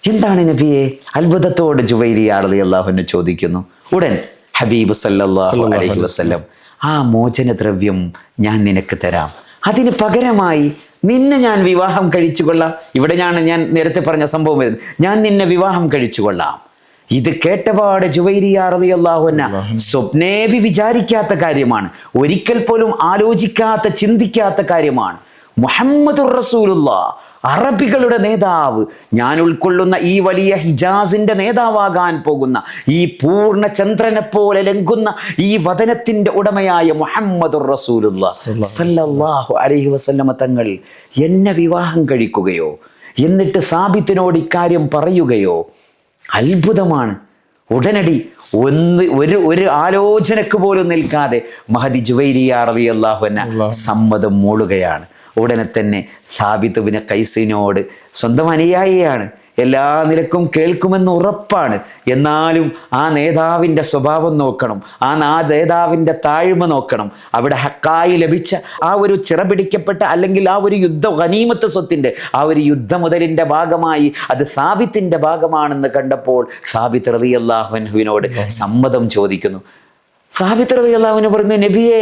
എന്താണ് നബിയെ? അത്ഭുതത്തോട് ജുവൈരിയ റളിയല്ലാഹു അൻഹ ചോദിക്കുന്നു. ഉടൻ ഹബീബ് സല്ലല്ലാഹു അലൈഹി വസല്ലം, ആ മോചനദ്രവ്യം ഞാൻ നിനക്ക് തരാം, അതിന് പകരമായി നിന്നെ ഞാൻ വിവാഹം കഴിച്ചുകൊള്ളാം. ഇവിടെയാണ് ഞാൻ നേരത്തെ പറഞ്ഞ സംഭവം വരുന്നത്. ഞാൻ നിന്നെ വിവാഹം കഴിച്ചുകൊള്ളാം. ഇത് കേട്ടപാട് ജുവൈരിയ റളിയല്ലാഹു അൻഹ സ്വപ്നേഭി വിചാരിക്കാത്ത കാര്യമാണ്, ഒരിക്കൽ പോലും ആലോചിക്കാത്ത ചിന്തിക്കാത്ത കാര്യമാണ്. മുഹമ്മദുർ റസൂലുള്ളാഹ്, അറബികളുടെ നേതാവ്, ഞാൻ ഉൾക്കൊള്ളുന്ന ഈ വലിയ ഹിജാസിന്റെ നേതാവാകാൻ പോകുന്ന, ഈ പൂർണ്ണ ചന്ദ്രനെ പോലെ ലംഘുന്ന ഈ വദനത്തിന്റെ ഉടമയായ മുഹമ്മദുർ റസൂലുള്ളാഹി സ്വല്ലല്ലാഹു അലൈഹി വസല്ലമ തങ്ങൾ എന്നെ വിവാഹം കഴിക്കുകയോ എന്നിട്ട് സാബിത്തിനോട് ഇക്കാര്യം പറയുകയോ അത്ഭുതമാണ്. ഉടനടി ഒരു ആലോചനക്ക് പോലും നിൽക്കാതെ മഹദി ജുവൈരിയ റളിയല്ലാഹു അൻഹ സമ്മതം മൂളുകയാണ്. ഉടനെ തന്നെ സാബിത്ത് ബിൻ ഖൈസിനോട്, സ്വന്തം അനുയായിയാണ്, എല്ലാ നിലക്കും കേൾക്കുമെന്ന് ഉറപ്പാണ്, എന്നാലും ആ നേതാവിൻ്റെ സ്വഭാവം നോക്കണം, ആ നേതാവിൻ്റെ താഴ്മ നോക്കണം. അവിടെ ഹക്കായി ലഭിച്ച ആ ഒരു ചിറപിടിക്കപ്പെട്ട അല്ലെങ്കിൽ ആ ഒരു ഗനീമത്ത് സ്വത്തിൻ്റെ ആ ഒരു യുദ്ധമുതലിൻ്റെ ഭാഗമായി അത് സാബിത്തിൻ്റെ ഭാഗമാണെന്ന് കണ്ടപ്പോൾ സാബിത്ത് റളിയല്ലാഹു അൻഹുവിനോട് സമ്മതം ചോദിക്കുന്നു. സാബിത്ത് റളിയല്ലാഹു അൻഹു പറഞ്ഞു, നബിയെ,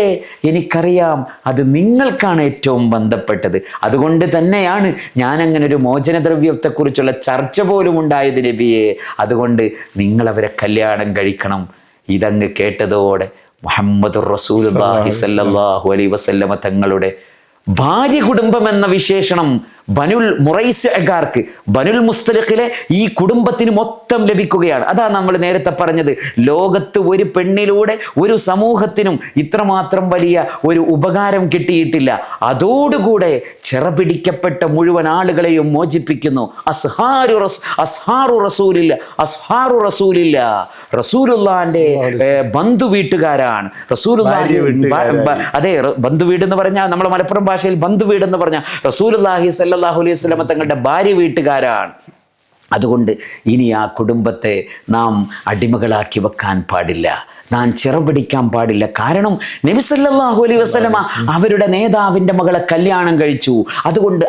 എനിക്കറിയാം അത് നിങ്ങൾക്കാണ് ഏറ്റവും ബന്ധപ്പെട്ടത്, അതുകൊണ്ട് തന്നെയാണ് ഞാൻ അങ്ങനെ ഒരു മോചനദ്രവ്യത്തെക്കുറിച്ചുള്ള ചർച്ച പോലും ഉണ്ടായത് നബിയെ, അതുകൊണ്ട് നിങ്ങളവരെ കല്യാണം കഴിക്കണം. ഇതങ്ങ് കേട്ടതോടെ മുഹമ്മദുർ റസൂലുള്ളാഹി സ്വല്ലല്ലാഹു അലൈഹി വസല്ലമ തങ്ങളുടെ ഭാര്യ കുടുംബം എന്ന വിശേഷണം ബനുൽ മുറൈസിഅകാർക്ക്, ബനുൽ മുസ്തലിഖിലെ ഈ കുടുംബത്തിന് മൊത്തം ലഭിക്കുകയാണ്. അതാ നമ്മൾ നേരത്തെ പറഞ്ഞത്, ലോകത്ത് ഒരു പെണ്ണിലൂടെ ഒരു സമൂഹത്തിനും ഇത്രമാത്രം വലിയ ഒരു ഉപകാരം കിട്ടിയിട്ടില്ല. അതോടുകൂടെ ചിറപിടിക്കപ്പെട്ട മുഴുവൻ ആളുകളെയും മോചിപ്പിക്കുന്നു. അസ്ഹാറു റസൂലില്ല, റസൂലുള്ളാന്റെ ബന്ധു വീട്ടുകാരാണ്. അതെ, ബന്ധു വീട് എന്ന് പറഞ്ഞാൽ നമ്മളെ മലപ്പുറം ഭാഷയിൽ ബന്ധു വീട് എന്ന് പറഞ്ഞാൽ റസൂലുള്ളാഹി സ്വല്ലല്ലാഹു അലൈഹി വസല്ലം തങ്ങളുടെ ഭാര്യ വീട്ടുകാരാണ്. അതുകൊണ്ട് ഇനി ആ കുടുംബത്തെ നാം അടിമകളാക്കി വെക്കാൻ പാടില്ല, നാം ചിറപിടിക്കാൻ പാടില്ല. കാരണം നബി സല്ലല്ലാഹു അലൈഹി വസല്ലമ അവരുടെ നേതാവിന്റെ മകളെ കല്യാണം കഴിച്ചു. അതുകൊണ്ട്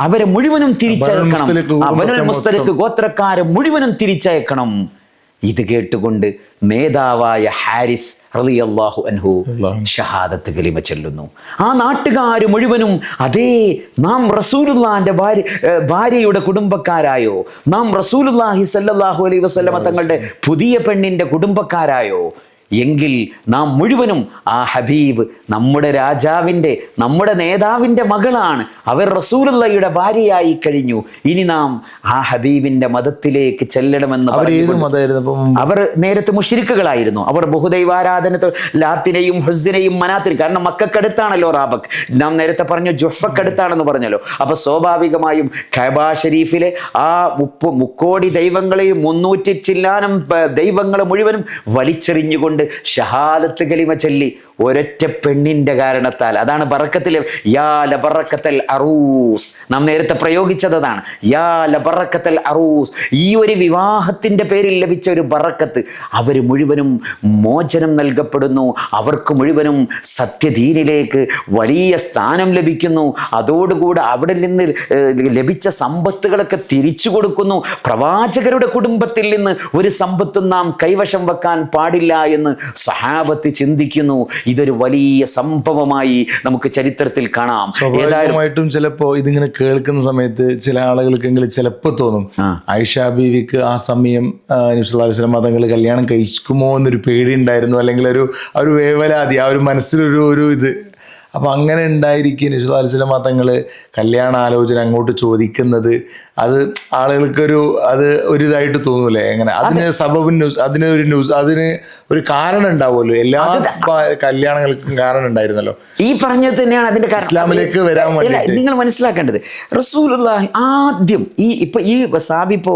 അവരെ മുഴുവനും തിരിച്ചയക്കണം. ബനുൽ മുസ്തലിഖ് ഗോത്രക്കാരെ മുഴുവനും തിരിച്ചയക്കണം. ഇത് കേട്ടുകൊണ്ട് നേതാവായ ഹാരിസ് റളിയല്ലാഹു അൻഹു ഷഹാദത്ത് കലിമ ചൊല്ലുന്നു. ആ നാട്ടുകാർ മുഴുവനും, അതേ, നാം റസൂലുള്ളാഹിന്റെ ഭാര്യയുടെ കുടുംബക്കാരായോ, നാം റസൂലുള്ളാഹി സ്വല്ലല്ലാഹു അലൈഹി വസല്ലമ തങ്ങളുടെ പുതിയ പെണ്ണിന്റെ കുടുംബക്കാരായോ, എങ്കിൽ നാം മുഴുവനും ആ ഹബീബ് നമ്മുടെ രാജാവിൻ്റെ, നമ്മുടെ നേതാവിൻ്റെ മകളാണ്, അവർ റസൂലുള്ളാഹിയുടെ ഭാര്യയായി കഴിഞ്ഞു. ഇനി നാം ആ ഹബീബിൻ്റെ മതത്തിലേക്ക് ചെല്ലണമെന്ന്. അവർ നേരത്തെ മുശ്രിക്കുകളായിരുന്നു. അവർ ബഹുദൈവാരാധന, ലാത്തിനെയും ഹുസ്സിനെയും മനാത്തിനെയും, കാരണം മക്കക്കടുത്താണല്ലോ റാബക്ക്, നാം നേരത്തെ പറഞ്ഞു ജുഹ്ഫക്കടുത്താണെന്ന് പറഞ്ഞല്ലോ. അപ്പൊ സ്വാഭാവികമായും കഅബ ഷരീഫിലെ ആ മുക്കോടി ദൈവങ്ങളെയും 300 ചില്ലാനം ദൈവങ്ങളെ മുഴുവനും വലിച്ചെറിഞ്ഞുകൊണ്ട് ഷഹാദത്ത് കലിമ ചൊല്ലി ഒരൊറ്റ പെണ്ണിന്റെ കാരണത്താൽ. അതാണ് ബറക്കത്തിൽ, യാ ലബറക്കത്തൽ അറൂസ്, നാം നേരത്തെ പ്രയോഗിച്ചതാണ്. യാ ലബറക്കത്തൽ അറൂസ്, ഈ ഒരു വിവാഹത്തിന്റെ പേരിൽ ലഭിച്ച ഒരു ബറക്കത്ത്. അവർ മുഴുവനും മോചനം നൽകപ്പെടുന്നു, അവർക്ക് മുഴുവനും സത്യദീനിലേക്ക് വലിയ സ്ഥാനം ലഭിക്കുന്നു. അതോടുകൂടെ അവിടെ നിന്ന് ലഭിച്ച സമ്പത്തുകളൊക്കെ തിരിച്ചു കൊടുക്കുന്നു. പ്രവാചകരുടെ കുടുംബത്തിൽ നിന്ന് ഒരു സമ്പത്തും നാം കൈവശം വെക്കാൻ പാടില്ല എന്ന് സ്വഹാബത്ത് ചിന്തിക്കുന്നു. ഇതൊരു വലിയ സംഭവമായി നമുക്ക് ചരിത്രത്തിൽ കാണാം. സ്വാഭാവികമായിട്ടും ചിലപ്പോ ഇതിങ്ങനെ കേൾക്കുന്ന സമയത്ത് ചില ആളുകൾക്കെങ്കിലും ചിലപ്പോൾ തോന്നും, ആയിഷ ബീവിക്ക് ആ സമയം നബി സല്ലല്ലാഹു അലൈഹി വസല്ലം തങ്ങൾ കല്യാണം കഴിക്കുമോ എന്നൊരു പേടി ഉണ്ടായിരുന്നു, അല്ലെങ്കിൽ ഒരു വേവലാതി, ആ ഒരു മനസ്സിലൊരു ഇത്. അപ്പൊ അങ്ങനെ ഉണ്ടായിരിക്കും നബി സല്ലല്ലാഹു അലൈഹി വസല്ലം തങ്ങൾ കല്യാണ ആലോചന അങ്ങോട്ട് ചോദിക്കുന്നത്. അത് ആളുകൾക്കൊരു ഒരു ഇതായിട്ട് തോന്നൂലേ? എങ്ങനെ അതിന് സബബുൻ ന്യൂസ്, അതിന് ഒരു കാരണം ഉണ്ടാവുമല്ലോ. എല്ലാ കല്യാണങ്ങൾക്കും കാരണം ഉണ്ടായിരുന്നല്ലോ. ഈ പറഞ്ഞത് തന്നെയാണ് അതിന്റെ കാരണം. ഇസ്ലാമിലേക്ക് വരാൻ വേണ്ടി നിങ്ങൾ മനസ്സിലാക്കേണ്ടത്, റസൂലുള്ളാഹി ആദ്യം ഈ സാബി ഇപ്പോ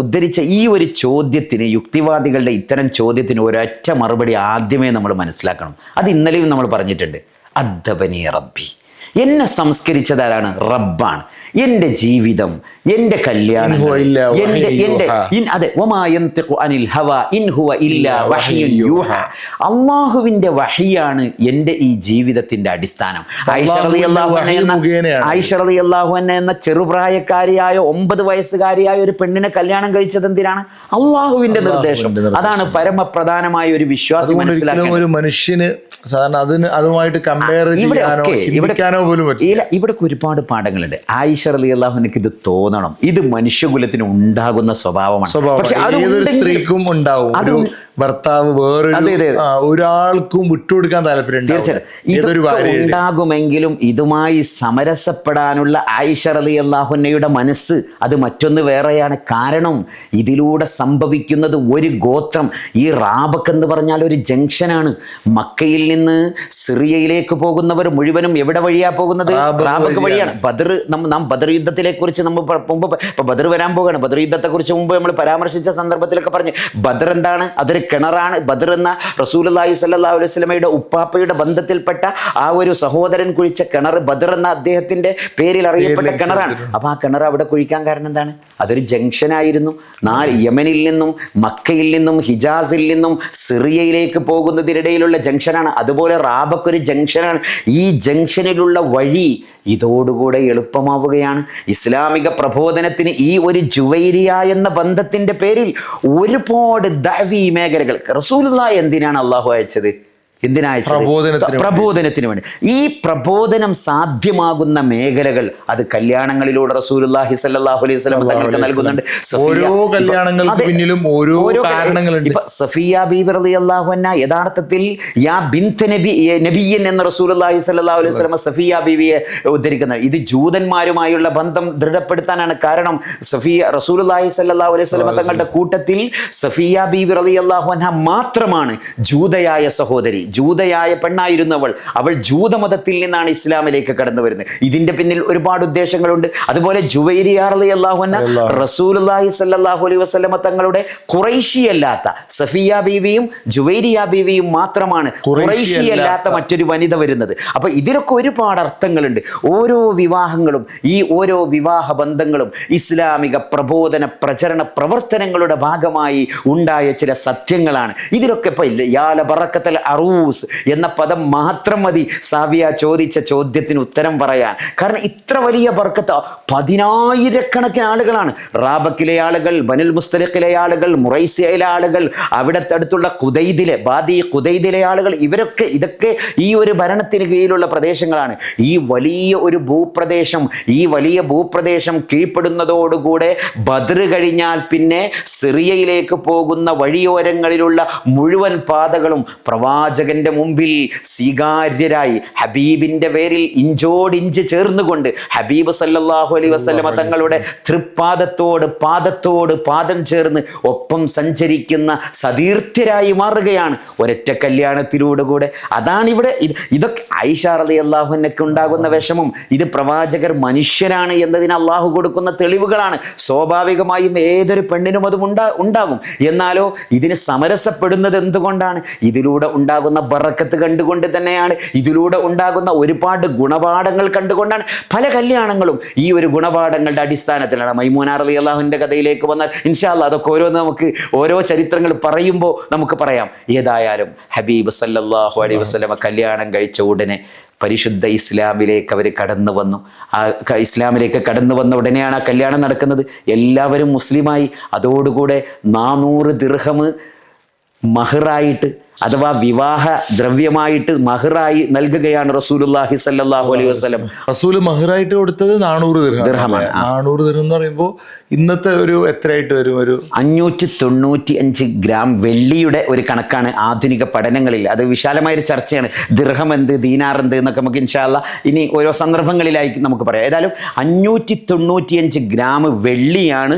ഉദ്ധരിച്ച ഈ ഒരു ചോദ്യത്തിന്, യുക്തിവാദികളുടെ ഇത്തരം ചോദ്യത്തിന് ഒരൊറ്റ മറുപടി ആദ്യമേ നമ്മൾ മനസ്സിലാക്കണം. അത് ഇന്നലെയും നമ്മൾ പറഞ്ഞിട്ടുണ്ട്. അദ്ദബനി റബ്ബി, എന്നെ സംസ്കരിച്ചതാരാണ്? റബ്ബാണ്. എൻ്റെ ജീവിതം, എൻ്റെ കല്യാണം, അള്ളാഹുവിന്റെ വഹിയാണ് എൻ്റെ ഈ ജീവിതത്തിന്റെ അടിസ്ഥാനം. ആയിഷ റളിയല്ലാഹു അൻഹ എന്ന ചെറുപ്രായക്കാരിയായ 9 വയസ്സുകാരിയായ ഒരു പെണ്ണിനെ കല്യാണം കഴിച്ചത് എന്തിനാണ്? അള്ളാഹുവിന്റെ നിർദ്ദേശം. അതാണ് പരമപ്രധാനമായ ഒരു വിശ്വാസം. മനസ്സിലാക്കാൻ ഒരു മനുഷ്യന് സാധാരണ അതുമായിട്ട് കമ്പയർ ചെയ്യാനോ ചിന്തിക്കാനോ പോലും പറ്റില്ല. ഇവിടെ ഒരുപാട് പാഠങ്ങളുണ്ട്. ആയിഷ റളിയല്ലാഹു അൻഹയ്ക്ക് ഇത് തോന്നണം. ഇത് മനുഷ്യകുലത്തിന് ഉണ്ടാകുന്ന സ്വഭാവമാണ്. പക്ഷെ സ്ത്രീക്കും ഉണ്ടാവും. ഒരു ഭർത്താവ് ഒരാൾക്കും വിട്ടുകൊടുക്കാൻ താല്പര്യം ഉണ്ടാകുമെങ്കിലും ഇതുമായി സമരസപ്പെടാനുള്ള ആയിഷ റളിയല്ലാഹു അൻഹയുടെ മനസ്സ് അത് മറ്റൊന്ന് വേറെയാണ്. കാരണം ഇതിലൂടെ സംഭവിക്കുന്നത് ഒരു ഗോത്രം, ഈ റാബക്ക് എന്ന് പറഞ്ഞാൽ ഒരു ജംഗ്ഷനാണ്. മക്കയിൽ നിന്ന് സിറിയയിലേക്ക് പോകുന്നവർ മുഴുവനും എവിടെ വഴിയാ പോകുന്നത്? റാബക്ക് വഴിയാണ്. നാം ബദർ യുദ്ധത്തിലെ കുറിച്ച് നമ്മൾ മുമ്പ് ബദർ വരാൻ പോവുകയാണ്. ബദർ യുദ്ധത്തെ കുറിച്ച് മുമ്പ് നമ്മൾ പരാമർശിച്ച സന്ദർഭത്തിലൊക്കെ പറഞ്ഞു, ബദർ എന്താണ്? അതൊരു കിണറാണ്. ബദർ എന്ന റസൂലുള്ളാഹി സ്വല്ലല്ലാഹു അലൈഹി വസല്ലമയുടെ ഉപ്പാപ്പയുടെ ബന്ധത്തിൽപ്പെട്ട ആ ഒരു സഹോദരൻ കുഴിച്ച കിണർ ബദർ എന്ന അദ്ദേഹത്തിന്റെ പേരിൽ അറിയപ്പെട്ട കിണറാണ്. അപ്പൊ ആ കിണർ അവിടെ കുഴിക്കാൻ കാരണം എന്താണ്? അതൊരു ജംഗ്ഷനായിരുന്നു. യമനിൽ നിന്നും മക്കയിൽ നിന്നും ഹിജാസിൽ നിന്നും സിറിയയിലേക്ക് പോകുന്നതിനിടയിലുള്ള ജംഗ്ഷനാണ്. അതുപോലെ റാബക്ക് ഒരു ജംഗ്ഷനാണ്. ഈ ജംഗ്ഷനിലുള്ള വഴി ഇതോടുകൂടെ എളുപ്പമാവുകയാണ്. ഇസ്ലാമിക പ്രബോധനത്തിന് ഈ ഒരു ജുവൈരിയ എന്ന ബന്ധത്തിന്റെ പേരിൽ ഒരുപാട് ദഅവി മേഖലകൾ റസൂലുള്ളാഹി എന്തിനാണ് അള്ളാഹു അയച്ചത്? പ്രബോധനത്തിന് വേണ്ടി. ഈ പ്രബോധനം സാധ്യമാകുന്ന മേഖലകൾ അത് കല്യാണങ്ങളിലൂടെ റസൂലുള്ളാഹി സ്വല്ലല്ലാഹു അലൈഹി വസല്ലം തങ്ങൾക്ക് നൽകുന്നുണ്ട്. ഓരോ കല്യാണങ്ങൾക്ക് പിന്നിലും ഓരോ കാരണങ്ങളുണ്ട്. ഇപ്പൊ സഫിയ ബീവി റളിയല്ലാഹു അൻഹ യഥാർത്ഥത്തിൽ യാ ബിൻത് നബിയ്യൻ എന്ന റസൂലുള്ളാഹി സ്വല്ലല്ലാഹു അലൈഹി വസല്ലം സഫിയ ബീവിയെ ഉദ്ധരിക്കുന്നത് ഇത് ജൂതന്മാരുമായുള്ള ബന്ധം ദൃഢപ്പെടുത്താനാണ്. കാരണം റസൂലുള്ളാഹി സ്വല്ലല്ലാഹു അലൈഹി വസല്ലം തങ്ങളുടെ കൂട്ടത്തിൽ സഫിയ ബീവി റളിയല്ലാഹു അൻഹ മാത്രമാണ് ജൂതയായ സഹോദരി. ജൂതയായ പെണ്ണായിരുന്നവൾ. അവൾ ജൂതമതത്തിൽ നിന്നാണ് ഇസ്ലാമിലേക്ക് കടന്നു വരുന്നത്. ഇതിന്റെ പിന്നിൽ ഒരുപാട് ഉദ്ദേശങ്ങളുണ്ട്. അതുപോലെ ജുവൈരിയ റളിയല്ലാഹു അൻഹ റസൂലുള്ളാഹി സ്വല്ലല്ലാഹു അലൈഹി വസല്ലം തങ്ങളുടെ ഖുറൈശിയല്ലാത്ത സഫിയ ബീവിയും ജുവൈരിയ ബീവിയും മാത്രമാണ് ഖുറൈശിയല്ലാത്ത മറ്റൊരു വനിത വരുന്നത്. അപ്പൊ ഇതിലൊക്കെ ഒരുപാട് അർത്ഥങ്ങളുണ്ട്. ഓരോ വിവാഹങ്ങളും ഈ ഓരോ വിവാഹ ബന്ധങ്ങളും ഇസ്ലാമിക പ്രബോധന പ്രചരണ പ്രവർത്തനങ്ങളുടെ ഭാഗമായി ഉണ്ടായ ചില സത്യങ്ങളാണ്. ഇതിലൊക്കെ ഇപ്പൊ യാല ബറക്കത്തൽ അറൂസ് എന്ന പദം മാത്രം മതി സാവിയ ചോദിച്ച ചോദ്യത്തിന് ഉത്തരം പറയാൻ. കാരണം ഇത്ര വലിയ ബർക്കത്ത് 10,000 ആളുകളാണ്. റാബക്കിലെ ആളുകൾ, ബനുൽ മുസ്തലിഖിലെ ആളുകൾ, മുറൈസിയയിലെ ആളുകൾ, അവിടത്തെ അടുത്തുള്ള ഖുദൈദിലെ ആളുകൾ, ഇതൊക്കെ ഈ ഒരു ഭരണത്തിന് കീഴിലുള്ള പ്രദേശങ്ങളാണ്. ഈ വലിയ ഭൂപ്രദേശം കീഴ്പ്പെടുന്നതോടുകൂടെ ബദ്ർ കഴിഞ്ഞാൽ പിന്നെ സിറിയയിലേക്ക് പോകുന്ന വഴിയോരങ്ങളിലുള്ള മുഴുവൻ പാതകളും പ്രവാചകന്റെ മുമ്പിൽ സ്വീകാര്യരായി ഹബീബിന്റെ പേരിൽ ഇഞ്ചോടിഞ്ച് ചേർന്നുകൊണ്ട് ഹബീബ് സല്ലല്ലാഹു അലൈഹി വസല്ലമ തങ്ങളുടെ തൃപ്പാദത്തോട് പാദം ചേർന്ന് ഒപ്പം സഞ്ചരിക്കുന്ന സതീർത്ഥ്യരായി മാറുകയാണ് ഒരൊറ്റ കല്യാണത്തിലൂടെ കൂടെ. അതാണ് ഇവിടെ ഇതൊക്കെ ആയിഷ റളിയല്ലാഹു അൻഹയ്ക്ക് ഉണ്ടാകുന്ന വിഷമം. ഇത് പ്രവാചകർ മനുഷ്യരാണ് എന്നതിന് അള്ളാഹു കൊടുക്കുന്ന തെളിവുകളാണ്. സ്വാഭാവികമായും ഏതൊരു പെണ്ണിനും അതും ഉണ്ടാകും. എന്നാലോ ഇതിന് സമരസപ്പെടുന്നത് എന്തുകൊണ്ടാണ്? ഇതിലൂടെ ഉണ്ടാകുന്ന ഉണ്ടാകുന്ന ബറക്കത്ത് കണ്ടുകൊണ്ട് തന്നെയാണ്, ഇതിലൂടെ ഉണ്ടാകുന്ന ഒരുപാട് ഗുണപാഠങ്ങൾ കണ്ടുകൊണ്ടാണ് പല കല്യാണങ്ങളും ഈ ഒരു ഗുണപാഠങ്ങളുടെ അടിസ്ഥാനത്തിലാണ്. മൈമൂന റളിയല്ലാഹുവിൻ്റെ കഥയിലേക്ക് വന്നാൽ ഇൻഷാ അല്ലാഹ് അതൊക്കെ ഓരോന്ന് നമുക്ക് ഓരോ ചരിത്രങ്ങൾ പറയുമ്പോൾ നമുക്ക് പറയാം. ഏതായാലും ഹബീബ് സല്ലല്ലാഹു അലൈഹി വസല്ലമ കല്യാണം കഴിച്ച ഉടനെ പരിശുദ്ധ ഇസ്ലാമിലേക്ക് അവർ കടന്നു വന്നു. ആ ഇസ്ലാമിലേക്ക് കടന്നു വന്ന ഉടനെയാണ് ആ കല്യാണം നടക്കുന്നത്. എല്ലാവരും മുസ്ലിമായി. അതോടുകൂടെ 400 ദിർഹം മഹറായിട്ട് അഥവാ വിവാഹ ദ്രവ്യമായിട്ട് മഹറായി നൽകുകയാണ് റസൂലുള്ളാഹി സ്വല്ലല്ലാഹു അലൈഹി വസല്ലം. റസൂല് മഹറായിട്ട് കൊടുത്തത് 400 ദിർഹമാണ്. 400 ദിർഹം എന്ന് പറയുമ്പോൾ ഇന്നത്തെ ഒരു എത്രയായിട്ട് വരും? ഒരു 595 ഗ്രാം വെള്ളിയുടെ ഒരു കണക്കാണ് ആധുനിക പഠനങ്ങളിൽ. അത് വിശാലമായൊരു ചർച്ചയാണ്. ദിർഹം എന്ത്, ദീനാർ എന്ത് എന്നൊക്കെ നമുക്ക് ഇൻഷാ അല്ലാഹ് ഇനി ഓരോ സന്ദർഭങ്ങളിലായി നമുക്ക് പറയാം. ഏതായാലും 595 ഗ്രാം വെള്ളിയാണ്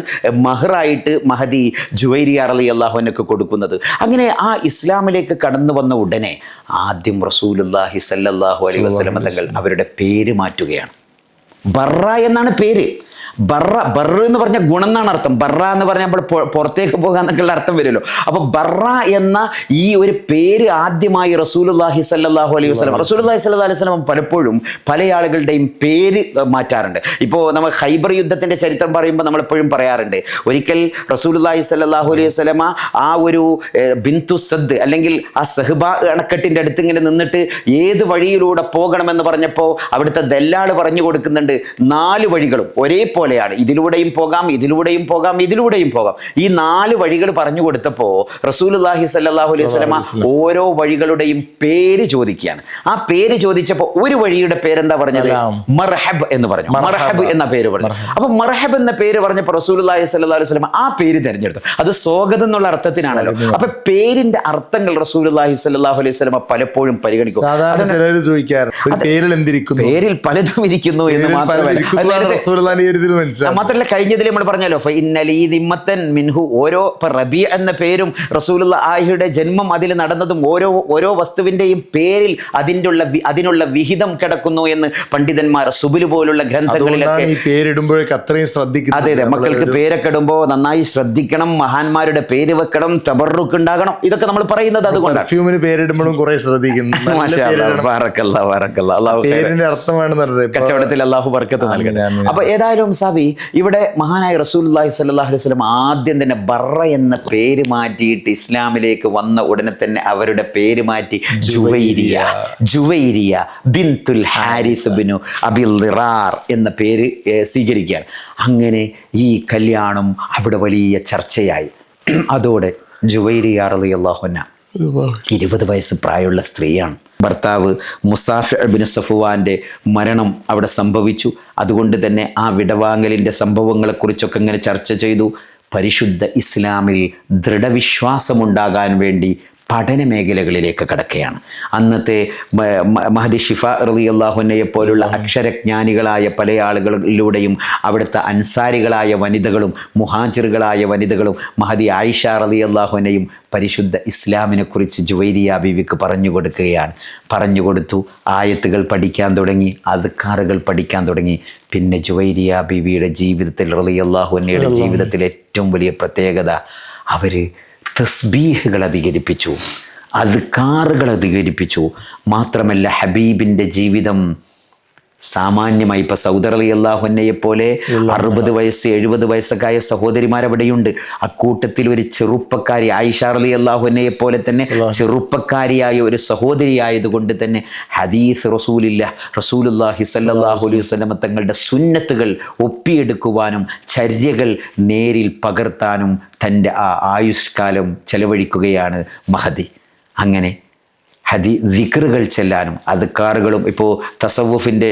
മഹറായിട്ട് മഹദി ജുവൈരിയ റളിയല്ലാഹു അൻഹു കൊടുക്കുന്നത്. അങ്ങനെ ആ ഇസ്ലാമിലേക്ക് കടന്നു വന്ന ഉടനെ ആദ്യം റസൂലുള്ളാഹി സ്വല്ലല്ലാഹു അലൈഹി വസല്ലം തങ്ങൾ അവരുടെ പേര് മാറ്റുകയാണ്. ബറ എന്നാണ് പേര്. ബറ എന്ന് പറഞ്ഞ ഗുണം എന്നാണ് അർത്ഥം. ബറ എന്ന് പറഞ്ഞാൽ നമ്മൾ പുറത്തേക്ക് പോകാൻ എന്നൊക്കെയുള്ള അർത്ഥം വരുമല്ലോ. അപ്പോൾ ബറ എന്ന ഈ ഒരു പേര് ആദ്യമായി റസൂലുള്ളാഹി സ്വല്ലല്ലാഹു അലൈഹി വസല്ലം സ്വല്ലല്ലാഹു അലൈഹി വസല്ലം പലപ്പോഴും പല ആളുകളുടെയും പേര് മാറ്റാറുണ്ട്. ഇപ്പോൾ നമ്മൾ ഖൈബർ യുദ്ധത്തിൻ്റെ ചരിത്രം പറയുമ്പോൾ നമ്മളെപ്പോഴും പറയാറുണ്ട്, ഒരിക്കൽ റസൂലുള്ളാഹി സ്വല്ലല്ലാഹു അലൈഹി വസല്ലമ ആ ഒരു ബിന്തു സദ് അല്ലെങ്കിൽ ആ സഹ്ബ അണക്കെട്ടിൻ്റെ അടുത്ത് ഇങ്ങനെ നിന്നിട്ട് ഏത് വഴിയിലൂടെ പോകണമെന്ന് പറഞ്ഞപ്പോൾ അവിടുത്തെ ദല്ലാൾ പറഞ്ഞു കൊടുക്കുന്നുണ്ട് 4 വഴികളും ഒരേപോലെ, ഇതിലൂടെയും പോകാം, ഇതിലൂടെയും പോകാം, ഇതിലൂടെയും പോകാം. ഈ 4 വഴികൾ പറഞ്ഞു കൊടുത്തപ്പോൾ റസൂലുള്ളാഹി സ്വല്ലല്ലാഹു അലൈഹി വസല്ലമ ഓരോ വഴികളുടെയും പേര് ചോദിക്കുകയാണ്. ആ പേര് ചോദിച്ചപ്പോൾ ഒരു വഴിയുടെ പേരെന്താ പറഞ്ഞത്? മർഹബ് എന്ന് പറഞ്ഞു. മർഹബ് എന്ന പേര് പറഞ്ഞു. അപ്പൊ മർഹബ് എന്ന പേര് പറഞ്ഞപ്പോൾ റസൂലുള്ളാഹി സ്വല്ലല്ലാഹു അലൈഹി വസല്ലമ ആ പേര് തിരഞ്ഞെടുത്തു. അത് സ്വാഗതം എന്നുള്ള അർത്ഥത്തിനാണല്ലോ. അപ്പൊ പേരിന്റെ അർത്ഥങ്ങൾ റസൂലുള്ളാഹി സ്വല്ലല്ലാഹു അലൈഹി വസല്ലമ പലപ്പോഴും പരിഗണിക്കും. പേരിൽ പലതും ഇരിക്കുന്നു എന്ന് മാത്രമല്ല, മാത്രമല്ല കഴിഞ്ഞതിൽ നമ്മൾ പറഞ്ഞല്ലോ മിൻഹു, ഓരോ റബീ എന്ന പേരും റസൂലുള്ളാഹിയുടെ ജന്മം അതിൽ നടന്നതും ഓരോ വസ്തുവിന്റെയും പേരിൽ അതിനുള്ള വിഹിതം കിടക്കുന്നു എന്ന് പണ്ഡിതന്മാർ സുബുൽ പോലുള്ള ഗ്രന്ഥങ്ങളിലൊക്കെ പേരിടുമ്പോഴേക്ക് അത്രയും ശ്രദ്ധിക്കും. അതെ, മക്കൾക്ക് പേരൊക്കെ ഇടുമ്പോൾ നന്നായി ശ്രദ്ധിക്കണം, മഹാന്മാരുടെ പേര് വെക്കണം, തബറുക്ക് ഉണ്ടാകണം, ഇതൊക്കെ നമ്മൾ പറയുന്നത് അതുകൊണ്ടാണ്. പേരിടുമ്പോഴും കുറെ ശ്രദ്ധിക്കുന്നു. കച്ചവടത്തിൽ അള്ളാഹു ബർക്കത്ത് നൽകട്ടെ. അപ്പൊ ഏതായാലും സാബി, ഇവിടെ മഹാനായ റസൂലുള്ളാഹി സ്വല്ലല്ലാഹു അലൈഹി വസല്ലം ആദ്യം തന്നെ ബറ എന്ന പേര് മാറ്റിയിട്ട് ഇസ്ലാമിലേക്ക് വന്ന ഉടനെ തന്നെ അവരുടെ പേര് മാറ്റി ജുവൈരിയ ബിൻതുൽ ഹാരിസ് ബിനു അബിൽ ദിറാർ എന്ന പേര് സ്വീകരിക്കുകയാണ്. അങ്ങനെ ഈ കല്യാണം അവിടെ വലിയ ചർച്ചയായി. അതോടെ ജുവൈരിയ റളിയല്ലാഹു അൻഹ 20 വയസ്സ് പ്രായമുള്ള സ്ത്രീയാണ്. ഭർത്താവ് മുസാഫി ബിൻ സഫ്വാന്റെ മരണം അവിടെ സംഭവിച്ചു. അതുകൊണ്ട് തന്നെ ആ വിടവാങ്ങലിൻ്റെ സംഭവങ്ങളെക്കുറിച്ചൊക്കെ ഇങ്ങനെ ചർച്ച ചെയ്തു. പരിശുദ്ധ ഇസ്ലാമിൽ ദൃഢവിശ്വാസമുണ്ടാകാൻ വേണ്ടി പഠന മേഖലകളിലേക്ക് കടക്കുകയാണ്. അന്നത്തെ മഹദി ഷിഫ റളിയല്ലാഹു അൻഹയെ പോലുള്ള അക്ഷരജ്ഞാനികളായ പല ആളുകളിലൂടെയും അവിടുത്തെ അൻസാരികളായ വനിതകളും മുഹാജിറുകളായ വനിതകളും മഹദി ആയിഷ റളിയല്ലാഹു അൻഹയും പരിശുദ്ധ ഇസ്ലാമിനെ കുറിച്ച് ജുവൈരിയ ബീവിക്ക് പറഞ്ഞു കൊടുക്കുകയാണ്. പറഞ്ഞു കൊടുത്തു, ആയത്തുകൾ പഠിക്കാൻ തുടങ്ങി, അദ്കാറുകൾ പഠിക്കാൻ തുടങ്ങി. പിന്നെ ജുവൈരിയ ബീവിയുടെ ജീവിതത്തിൽ റളിയല്ലാഹു അൻഹയുടെ ജീവിതത്തിൽ ഏറ്റവും വലിയ പ്രത്യേകത, അവർ തസ്ബീഹുകൾ അധികരിപ്പിച്ചു, അദ്കാറുകൾ അധികരിപ്പിച്ചു. മാത്രമല്ല ഹബീബിൻ്റെ ജീവിതം സാമാന്യമായി ഇപ്പം സൗദ റളിയല്ലാഹു അൻഹയെ പോലെ 60 വയസ്സ് 70 വയസ്സൊക്കെ ആയ സഹോദരിമാരവിടെയുണ്ട്. അക്കൂട്ടത്തിൽ ഒരു ചെറുപ്പക്കാരി ആയിഷ റളിയല്ലാഹു അൻഹയെ പോലെ തന്നെ ചെറുപ്പക്കാരിയായ ഒരു സഹോദരിയായതുകൊണ്ട് തന്നെ ഹദീസ് റസൂലുള്ളാഹി സ്വല്ലല്ലാഹു അലൈഹി വസല്ലം തങ്ങളുടെ സുന്നത്തുകൾ ഒപ്പിയെടുക്കുവാനും ചര്യകൾ നേരിൽ പകർത്താനും തൻ്റെ ആ ആയുഷ്കാലം ചെലവഴിക്കുകയാണ് മഹദി. അങ്ങനെ ദിക്റുകൾ ചെല്ലാനും അദ്കാറുകളും ഇപ്പോൾ തസവുഫിൻ്റെ